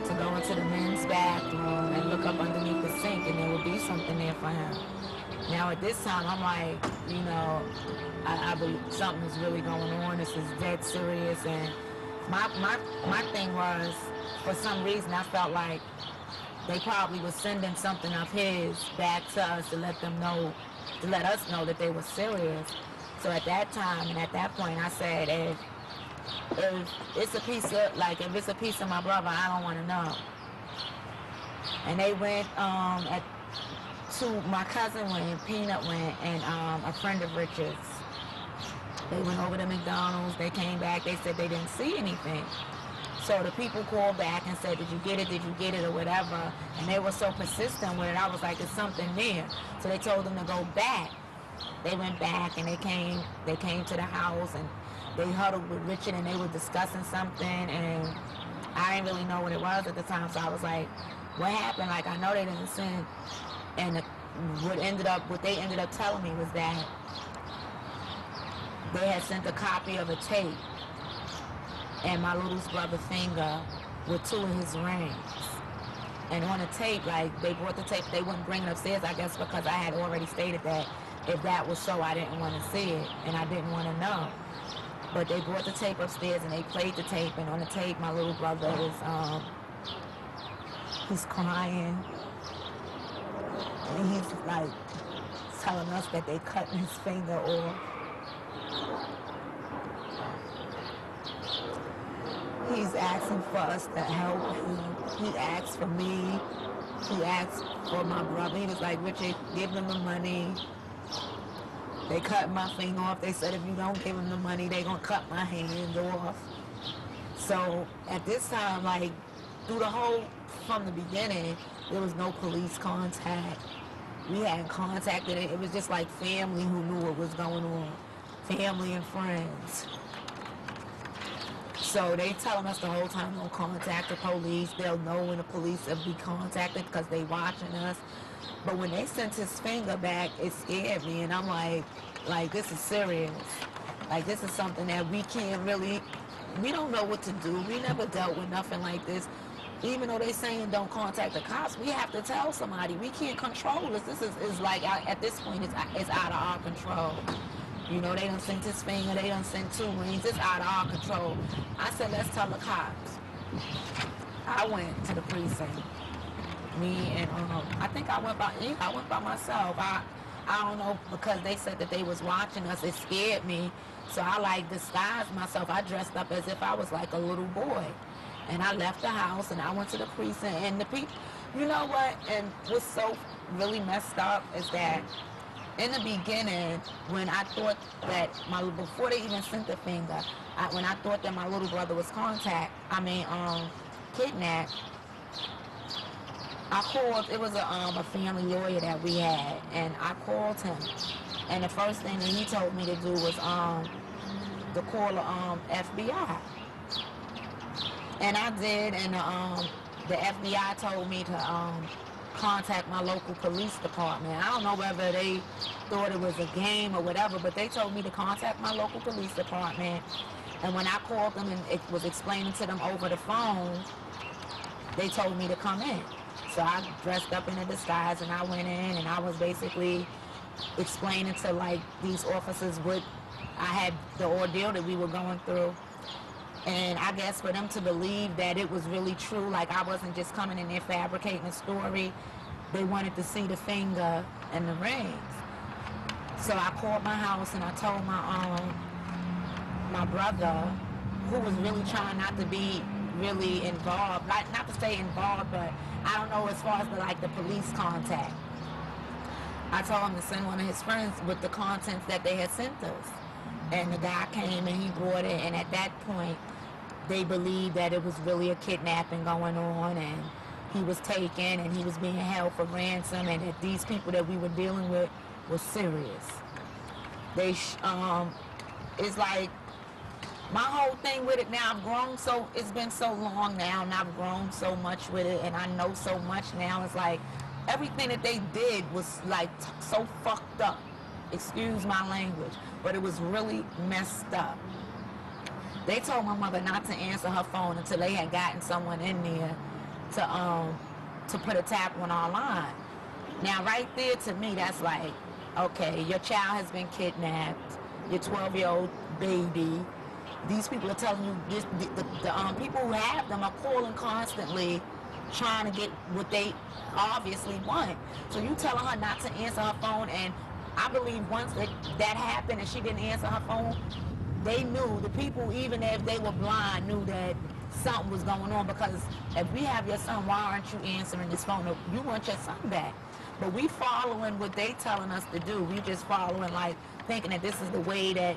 to go into the men's bathroom and look up underneath the sink, and there would be something there for him. Now at this time, I'm like, you know, I believe something's really going on. This is dead serious, and my thing was, for some reason, I felt like they probably was sending something of his back to us to let them know to let us know that they were serious. So at that time and at that point, I said, if it's a piece of, like, if it's a piece of my brother, I don't want to know. And they went, my cousin went, Peanut went, and a friend of Richard's. They went over to McDonald's, they came back, they said they didn't see anything. So the people called back and said, did you get it, or whatever. And they were so persistent with it, I was like, there's something there. So they told them to go back. They went back and they came to the house and they huddled with Richard and they were discussing something, and I didn't really know what it was at the time, so I was like, what happened? Like, I know they didn't send. And what they ended up telling me was that they had sent a copy of a tape and my little brother's finger with 2 of his rings. And on the tape, like, they brought the tape, they wouldn't bring it upstairs, I guess, because I had already stated that if that was so, I didn't want to see it, and I didn't want to know. But they brought the tape upstairs, and they played the tape, and on the tape, my little brother is, he's crying. And he's, like, telling us that they cut his finger off. He's asking for us to help him. He asked for me. He asked for my brother. He was like, Richard, give them the money. They cut my finger off. They said if you don't give them the money, they're going to cut my hand off. So at this time, like, from the beginning, there was no police contact. We hadn't contacted it. It was just like family who knew what was going on. Family and friends. So they telling us the whole time, don't contact the police. They'll know when the police will be contacted because they watching us. But when they sent his finger back, it scared me. And I'm like, this is serious. Like, this is something that we can't really, we don't know what to do. We never dealt with nothing like this. Even though they saying don't contact the cops, we have to tell somebody. We can't control this. This is like, at this point, it's out of our control. You know, they done sent his finger, they done sent 2 rings. It's out of our control. I said, let's tell the cops. I went to the precinct. Me and, I think I went by myself. I don't know, because they said that they was watching us. It scared me. So I, like, disguised myself. I dressed up as if I was like a little boy. And I left the house and I went to the precinct. And the people, you know what? And what's so really messed up is that in the beginning, when I thought that before they even sent the finger, when I thought that my little brother was kidnapped, I called, it was a family lawyer that we had, and I called him. And the first thing that he told me to do was to call the FBI. And I did, and the FBI told me to contact my local police department. I don't know whether they thought it was a game or whatever, but they told me to contact my local police department. And when I called them and it was explaining to them over the phone, they told me to come in. So I dressed up in a disguise and I went in and I was basically explaining to, like, these officers what I had, the ordeal that we were going through. And I guess for them to believe that it was really true, like I wasn't just coming in there fabricating a story, they wanted to see the finger and the rings. So I called my house and I told my brother, who was really trying not to be really involved, like, not to say involved, but I don't know, as far as the police contact. I told him to send one of his friends with the contents that they had sent us. And the guy came and he brought it, and at that point, they believed that it was really a kidnapping going on, and he was taken, and he was being held for ransom, and that these people that we were dealing with were serious. They, it's like, my whole thing with it now, I've grown so, it's been so long now, and I've grown so much with it, and I know so much now. It's like, everything that they did was, like, so fucked up. Excuse my language, but it was really messed up. They told my mother not to answer her phone until they had gotten someone in there to put a tap on our line. Now, right there, to me, that's like, okay, your child has been kidnapped, your 12-year-old baby. These people are telling you, the people who have them are calling constantly, trying to get what they obviously want. So you telling her not to answer her phone, and I believe once that happened and she didn't answer her phone, they knew, the people, even if they were blind, knew that something was going on, because if we have your son, why aren't you answering this phone? You want your son back. But we following what they telling us to do. We just following, like, thinking that this is the way that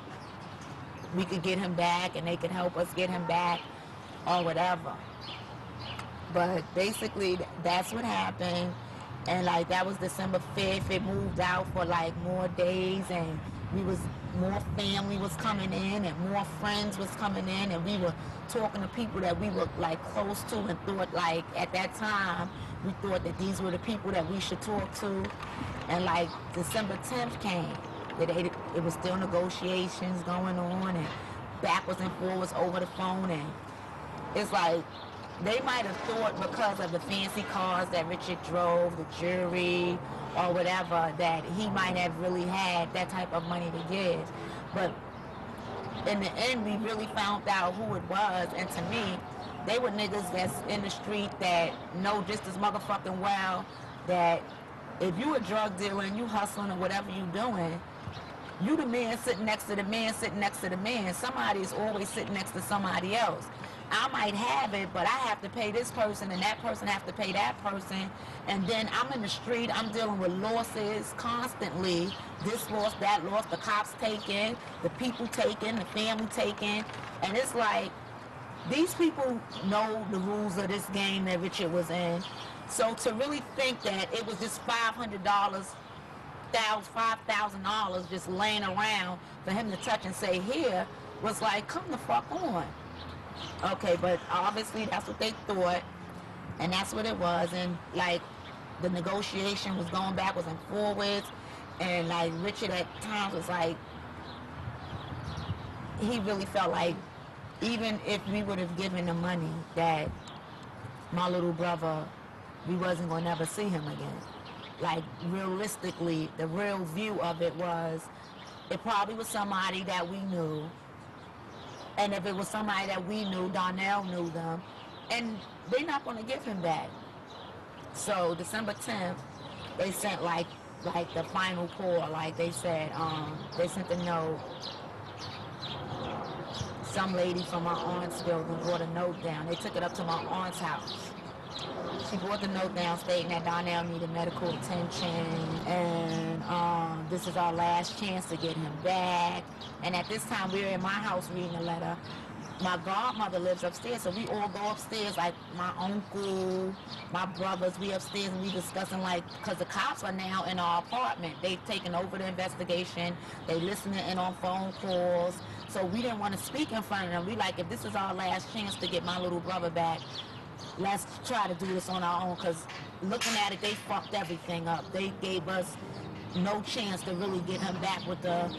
we could get him back and they could help us get him back or whatever. But basically, that's what happened. And like, that was December 5th. It moved out for like more days, and more family was coming in and more friends was coming in, and we were talking to people that we were like close to and thought, like, at that time, we thought that these were the people that we should talk to. And like December 10th came. It was still negotiations going on and backwards and forwards over the phone, and it's like, they might have thought because of the fancy cars that Richard drove, the jewelry, or whatever, that he might have really had that type of money to give. But in the end, we really found out who it was, and to me, they were niggas that's in the street that know just as motherfucking well that if you a drug dealer and you hustling or whatever you doing, you the man sitting next to the man sitting next to the man. Somebody is always sitting next to somebody else. I might have it, but I have to pay this person, and that person have to pay that person. And then I'm in the street, I'm dealing with losses constantly. This loss, that loss, the cops taking, the people taking, the family taking. And it's like, these people know the rules of this game that Richard was in. So to really think that it was just $500, $5,000 just laying around for him to touch and say, here, was like, come the fuck on. Okay, but obviously that's what they thought, and that's what it was. And like, the negotiation was going backwards and forwards, and like, Richard at times was like, he really felt like even if we would have given the money, that my little brother, we wasn't going to ever see him again. Like, realistically, the real view of it was, it probably was somebody that we knew. And if it was somebody that we knew, Donnell knew them, and they're not going to give him back. So December 10th, they sent like the final call. Like they said, they sent a note. Some lady from my aunt's building brought a note down. They took it up to my aunt's house. She brought the note down stating that Donnell needed medical attention, and this is our last chance to get him back. And at this time, we were in my house reading the letter. My godmother lives upstairs, so we all go upstairs, like my uncle, my brothers, we upstairs, and we discussing, like, because the cops are now in our apartment. They've taken over the investigation. They listening in on phone calls. So we didn't want to speak in front of them. We like, if this is our last chance to get my little brother back, let's try to do this on our own, because looking at it, they fucked everything up. They gave us no chance to really get him back with the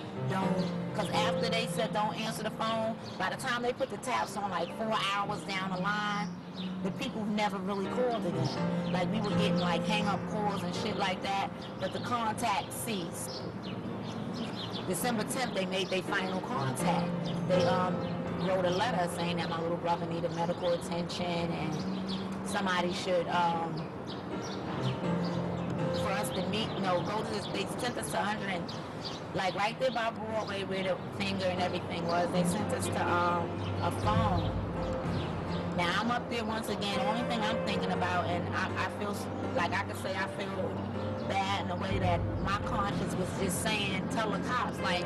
because after they said don't answer the phone, by the time they put the taps on, like 4 hours down the line, the people never really called again. Like, we were getting like hang-up calls and shit like that, but the contact ceased. December 10th, they made their final contact. They wrote a letter saying that my little brother needed medical attention and somebody should, for us to meet, go to this, they sent us to 100 and, like, right there by Broadway where the finger and everything was, they sent us to a phone. Now, I'm up there once again. The only thing I'm thinking about, and I feel, like I could say I feel bad in the way that my conscience was just saying, tell the cops, like,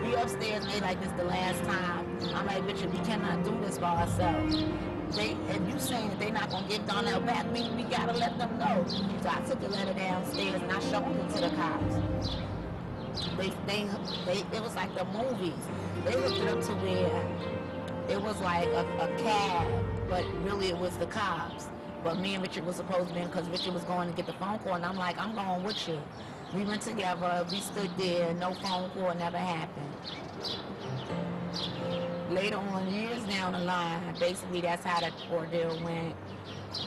we upstairs and they like, this the last time. I'm like, Richard, we cannot do this by ourselves. If you saying that they're not going to get Donnell back, we got to let them know. So I took the letter downstairs and I showed it to the cops. It was like the movies. They looked it up to where it was like a cab, but really it was the cops. But me and Richard was supposed to be in because Richard was going to get the phone call, and I'm like, I'm going with you. We went together, we stood there, no phone call, never happened. Later on, years down the line, basically that's how that ordeal went.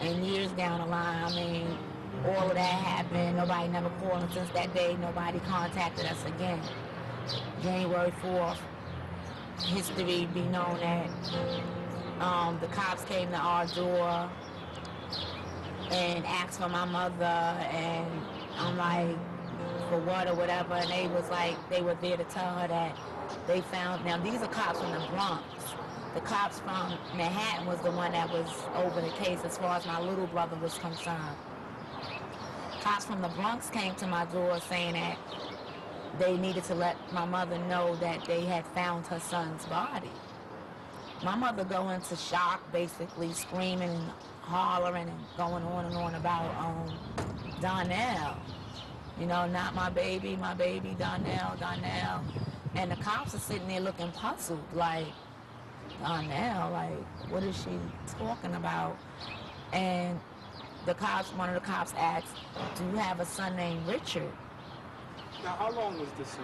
And years down the line, I mean, all of that happened. Nobody never called, and since that day, nobody contacted us again. January 4th, history be known that the cops came to our door and asked for my mother, and I'm like, for what or whatever, and they was like, they were there to tell her that they found, now these are cops from the Bronx. The cops from Manhattan was the one that was over the case as far as my little brother was concerned. Cops from the Bronx came to my door saying that they needed to let my mother know that they had found her son's body. My mother go into shock, basically screaming and hollering and going on and on about Donnell. You know, not my baby, Donnell. And the cops are sitting there looking puzzled, like, Donnell, like, what is she talking about? And the cops, one of the cops asked, do you have a son named Richard? Now, how long was this?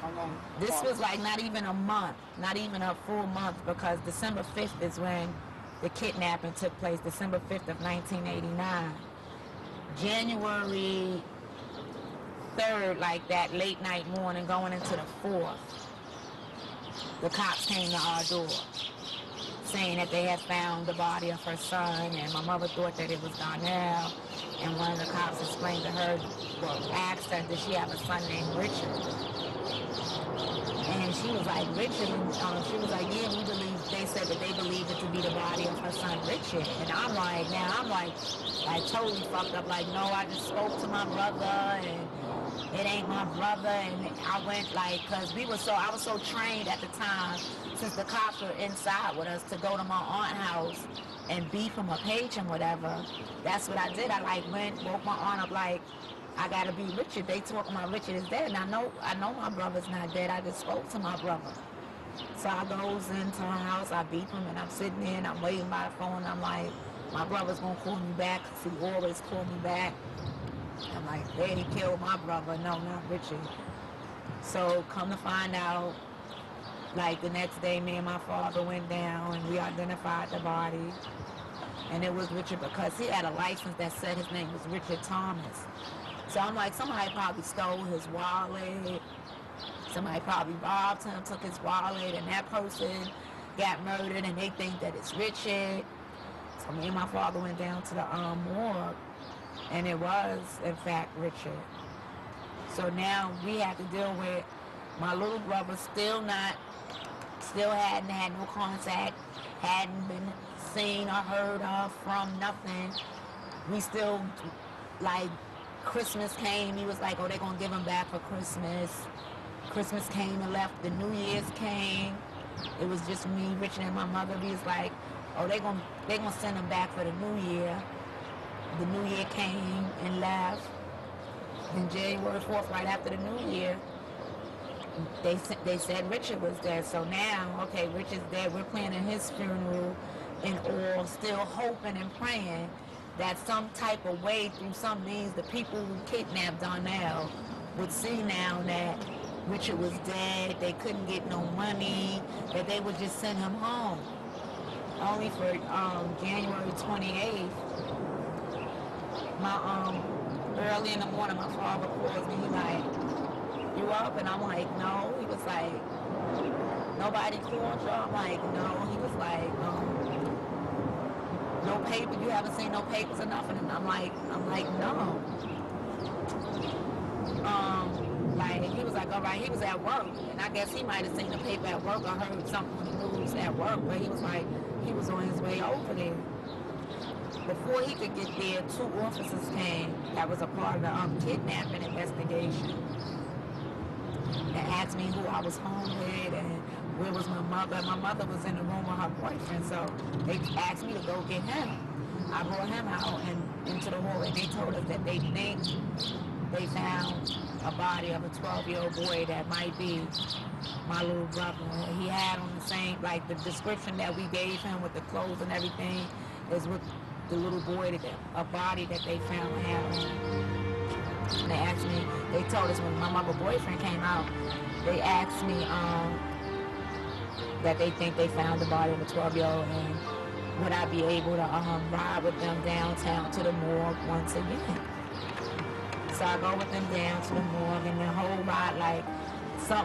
How long? This was like not even a month, not even a full month, because December 5th is when the kidnapping took place, December 5th of 1989. January 3rd, like that late night morning, going into the 4th, the cops came to our door saying that they had found the body of her son, and my mother thought that it was Donnell. And one of the cops explained to her, well, asked her, did she have a son named Richard? And she was like, Richard? She was like, yeah, we believe, they said that they believed it to be the body of her son Richard. And I'm like, totally fucked up, like, no, I just spoke to my brother, and it ain't my brother. And I went like, cause I was so trained at the time, since the cops were inside with us, to go to my aunt's house and beef him or page him, whatever. That's what I did. I like went, woke my aunt up like, I gotta be Richard. They talking about Richard is dead, and I know my brother's not dead. I just spoke to my brother. So I goes into her house, I beep him, and I'm sitting there and I'm waiting by the phone. I'm like, my brother's gonna call me back, cause he always call me back. I'm like, Daddy killed my brother. No, not Richard. So come to find out, like the next day, me and my father went down and we identified the body. And it was Richard because he had a license that said his name was Richard Thomas. So I'm like, somebody probably stole his wallet. Somebody probably robbed him, took his wallet, and that person got murdered, and they think that it's Richard. So me and my father went down to the morgue, and it was, in fact, Richard. So now we have to deal with my little brother still hadn't had no contact, hadn't been seen or heard of from nothing. We still, like, Christmas came, he was like, oh, they're gonna give him back for Christmas. Christmas came and left, the New Year's came. It was just me, Richard, and my mother. We was like, oh, they're gonna send him back for the New Year. The New Year came and left. And January 4th, right after the New Year, they said Richard was dead. So now, okay, Richard's dead. We're planning his funeral and all, still hoping and praying that some type of way, through some means, the people who kidnapped Donnell would see now that Richard was dead, they couldn't get no money, that they would just send him home. Only for January 28th, early in the morning, my father calls me, he like, you up? And I'm like, no. He was like, nobody called you? I'm like, no. He was like, no paper, you haven't seen no papers or nothing? And I'm like, no. Like, he was like, all right, he was at work. And I guess he might have seen the paper at work or heard something on the news at work, but he was like, he was on his way over there. Before he could get there, 2 officers came that was a part of the kidnapping investigation. They asked me who I was home with and where was my mother. My mother was in the room with her boyfriend, so they asked me to go get him. I brought him out and into the hallway. They told us that they think they found a body of a 12-year-old boy that might be my little brother. He had on the same, like the description that we gave him with the clothes and everything is with the little boy, a body that they found had. And they asked me, they told us when my mother boyfriend came out, they asked me that they think they found the body of a 12-year-old and would I be able to ride with them downtown to the morgue once again. So I go with them down to the morgue and the whole ride, like, I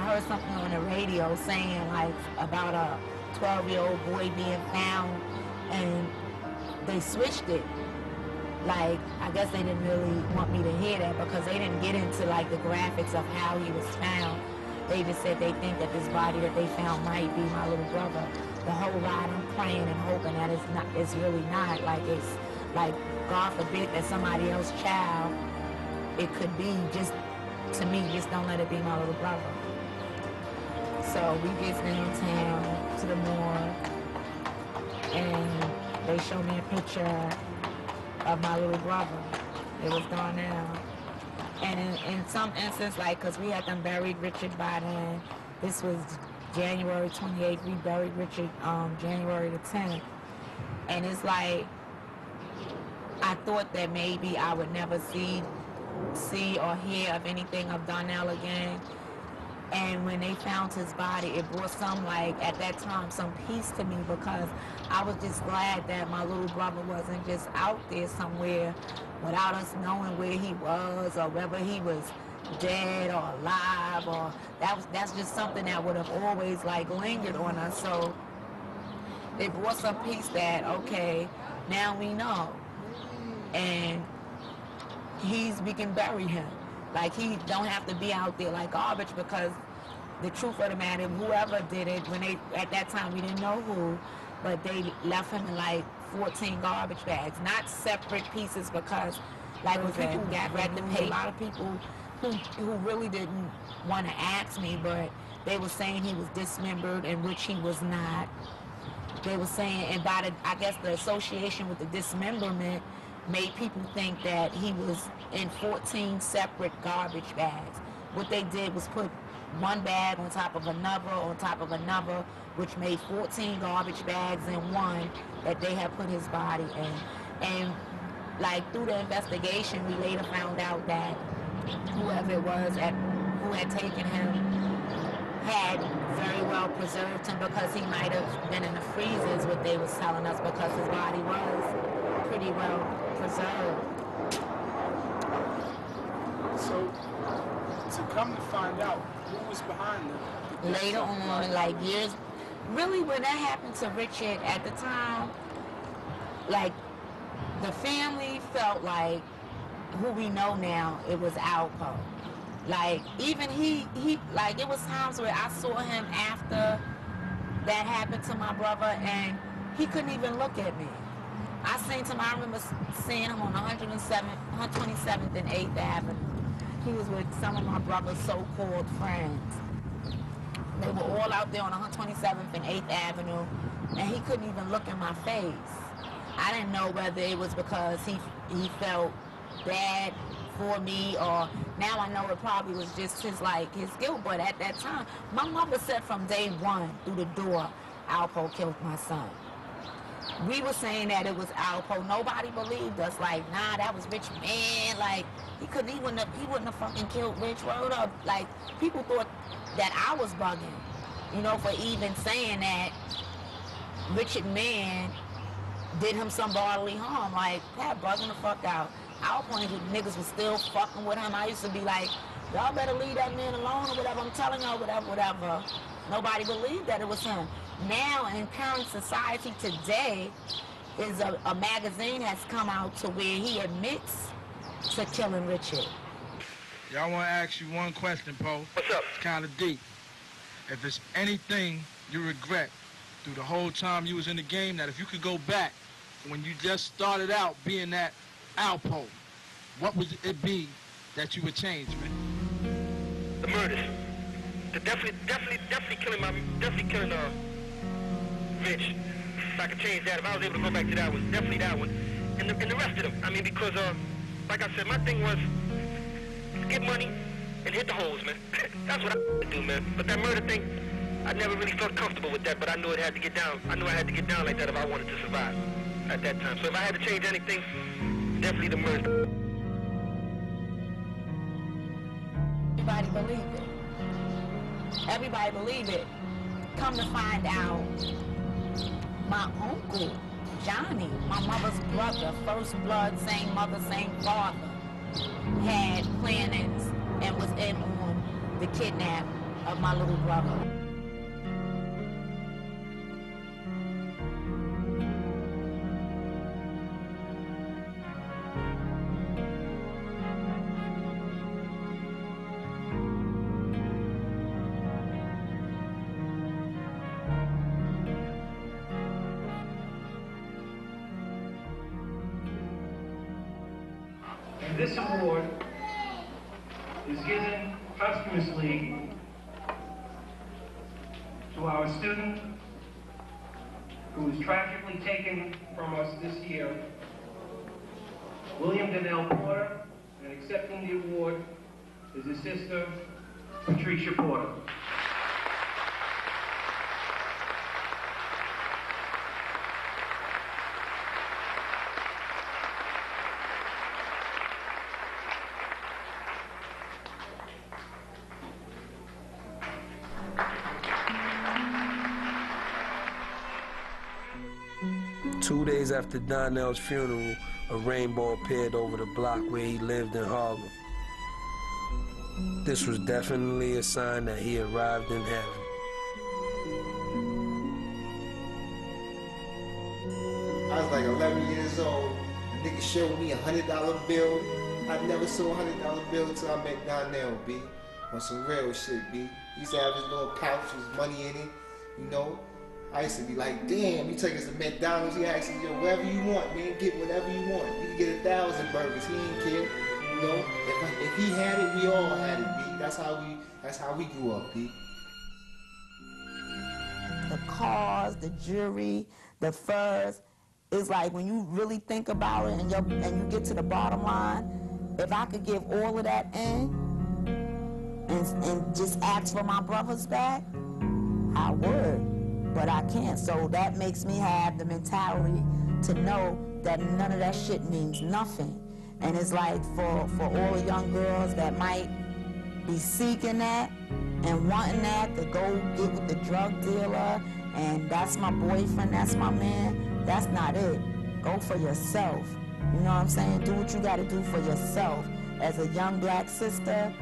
heard something on the radio saying, like, about a 12-year-old boy being found, and they switched it. like, I guess they didn't really want me to hear that because they didn't get into like the graphics of how he was found. They just said they think that this body that they found might be my little brother. The whole ride I'm praying and hoping that it's really not. Like, it's like, God forbid that somebody else's child, it could be. Just, to me, just don't let it be my little brother. So we get downtown to the morgue, and they show me a picture of my little brother. It was gone now. And in some instance, like, because we had them buried Richard by then, this was January 28th, we buried Richard January the 10th. And it's like, I thought that maybe I would never see or hear of anything of Donnell again. And when they found his body, it brought some, like, at that time, some peace to me, because I was just glad that my little brother wasn't just out there somewhere without us knowing where he was or whether he was dead or alive, or that's just something that would have always, like, lingered on us. So it brought some peace that, okay, now we know. And we can bury him. Like, he don't have to be out there like garbage, because the truth of the matter, whoever did it, at that time, we didn't know who, but they left him in like 14 garbage bags, not separate pieces, because like when people got ready to pay, a lot of people who really didn't want to ask me, but they were saying he was dismembered, and which he was not. They were saying, and I guess the association with the dismemberment made people think that he was in 14 separate garbage bags. What they did was put one bag on top of another, which made 14 garbage bags in one that they had put his body in. And like through the investigation, we later found out that whoever it was who had taken him had very well preserved him, because he might have been in the freezers, what they was telling us, because his body was pretty well preserved. So, to come to find out who was behind them. Later on, like years, really when that happened to Richard at the time, like the family felt like who we know now, it was Alpo. Like even he like it was times where I saw him after that happened to my brother, and he couldn't even look at me. I remember seeing him on 127th and 8th Avenue. He was with some of my brother's so-called friends. They were all out there on 127th and 8th Avenue, and he couldn't even look in my face. I didn't know whether it was because he felt bad for me, or now I know it probably was just his guilt. But at that time, my mother said from day one through the door, Alpo killed my son. We were saying that it was Alpo. Nobody believed us. Like, nah, that was Rich Man. Like, he wouldn't have fucking killed Rich. Word up. Like, people thought that I was bugging, you know, for even saying that Richard Man did him some bodily harm. Like, that bugging the fuck out. Our point is niggas was still fucking with him. I used to be like, y'all better leave that man alone or whatever. I'm telling y'all, whatever. Nobody believed that it was him. Now, in current society today, is a magazine has come out to where he admits to killing Richard. Yeah, I want to ask you one question, Poe. What's up? It's kind of deep. If there's anything you regret through the whole time you was in the game, that if you could go back when you just started out being that Alpo, what would it be that you would change, man? The murders. Definitely killing Rich. If I could change that, if I was able to go back to that one, definitely that one. And the rest of them. I mean, because, like I said, my thing was get money and hit the holes, man. That's what I do, man. But that murder thing, I never really felt comfortable with that, but I knew it had to get down. I knew I had to get down like that if I wanted to survive at that time. So if I had to change anything, definitely the murder. Everybody believed it. Everybody believed it. Come to find out, my uncle, Johnny, my mother's brother, first blood, same mother, same father, had plannings and was in on the kidnap of my little brother. This award is given posthumously to our student who was tragically taken from us this year, William Donnell Porter, and accepting the award is his sister, Patricia Porter. 2 days after Donnell's funeral, a rainbow appeared over the block where he lived in Harlem. This was definitely a sign that he arrived in heaven. I was like 11 years old. A nigga showed me $100 bill. I never saw a $100 bill until I met Donnell, B. On some real shit, B. He used to have his little pouch with money in it, you know. I used to be like, damn, you take us to McDonald's, he asks you, whatever you want, man, get whatever you want. You can get 1,000 burgers, he ain't care. You know, if he had it, we all had it, B. That's how we grew up, B. The cars, the jewelry, the furs, it's like when you really think about it and you get to the bottom line, if I could give all of that in and just ask for my brothers back, I would. But I can't, so that makes me have the mentality to know that none of that shit means nothing. And it's like for all the young girls that might be seeking that and wanting that, to go get with the drug dealer, and that's my boyfriend, that's my man, that's not it. Go for yourself. You know what I'm saying? Do what you gotta do for yourself. As a young black sister,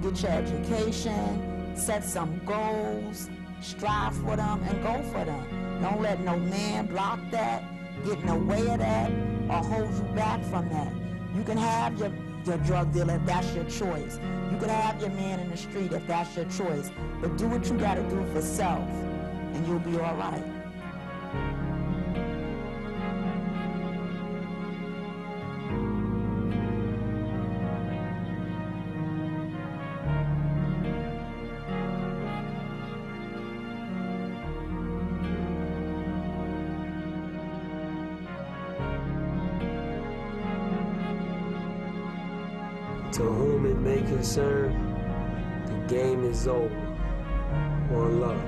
get your education, set some goals, strive for them, and go for them. Don't let no man block that, get in the way of that, or hold you back from that. You can have your drug dealer if that's your choice. You can have your man in the street if that's your choice. But do what you gotta do for self, and you'll be all right. To whom it may concern, the game is over. One love.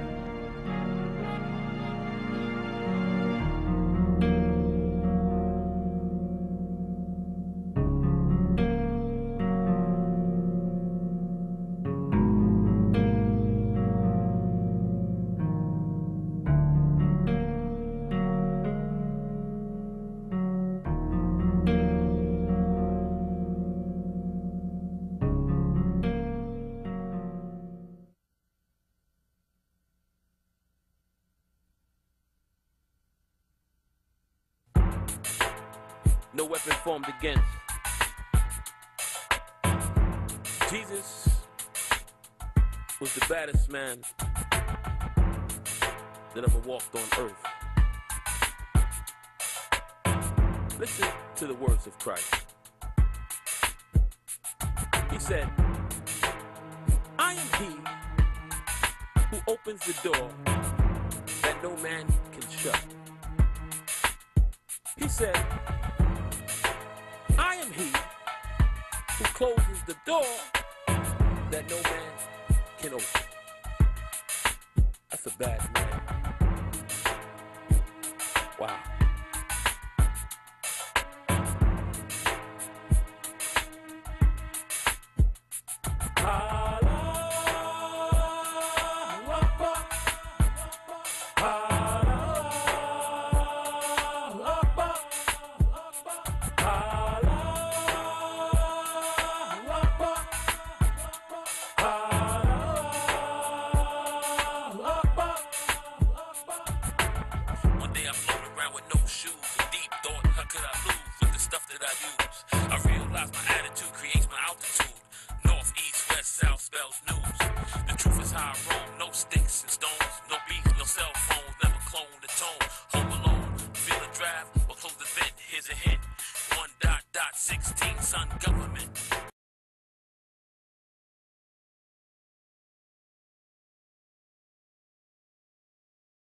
No weapon formed against Jesus was the baddest man that ever walked on earth. Listen to the words of Christ. He said, I am he who opens the door that no man can shut. He said, I am he who closes the door that no man can open. That's a bad man. Wow. 16 son government.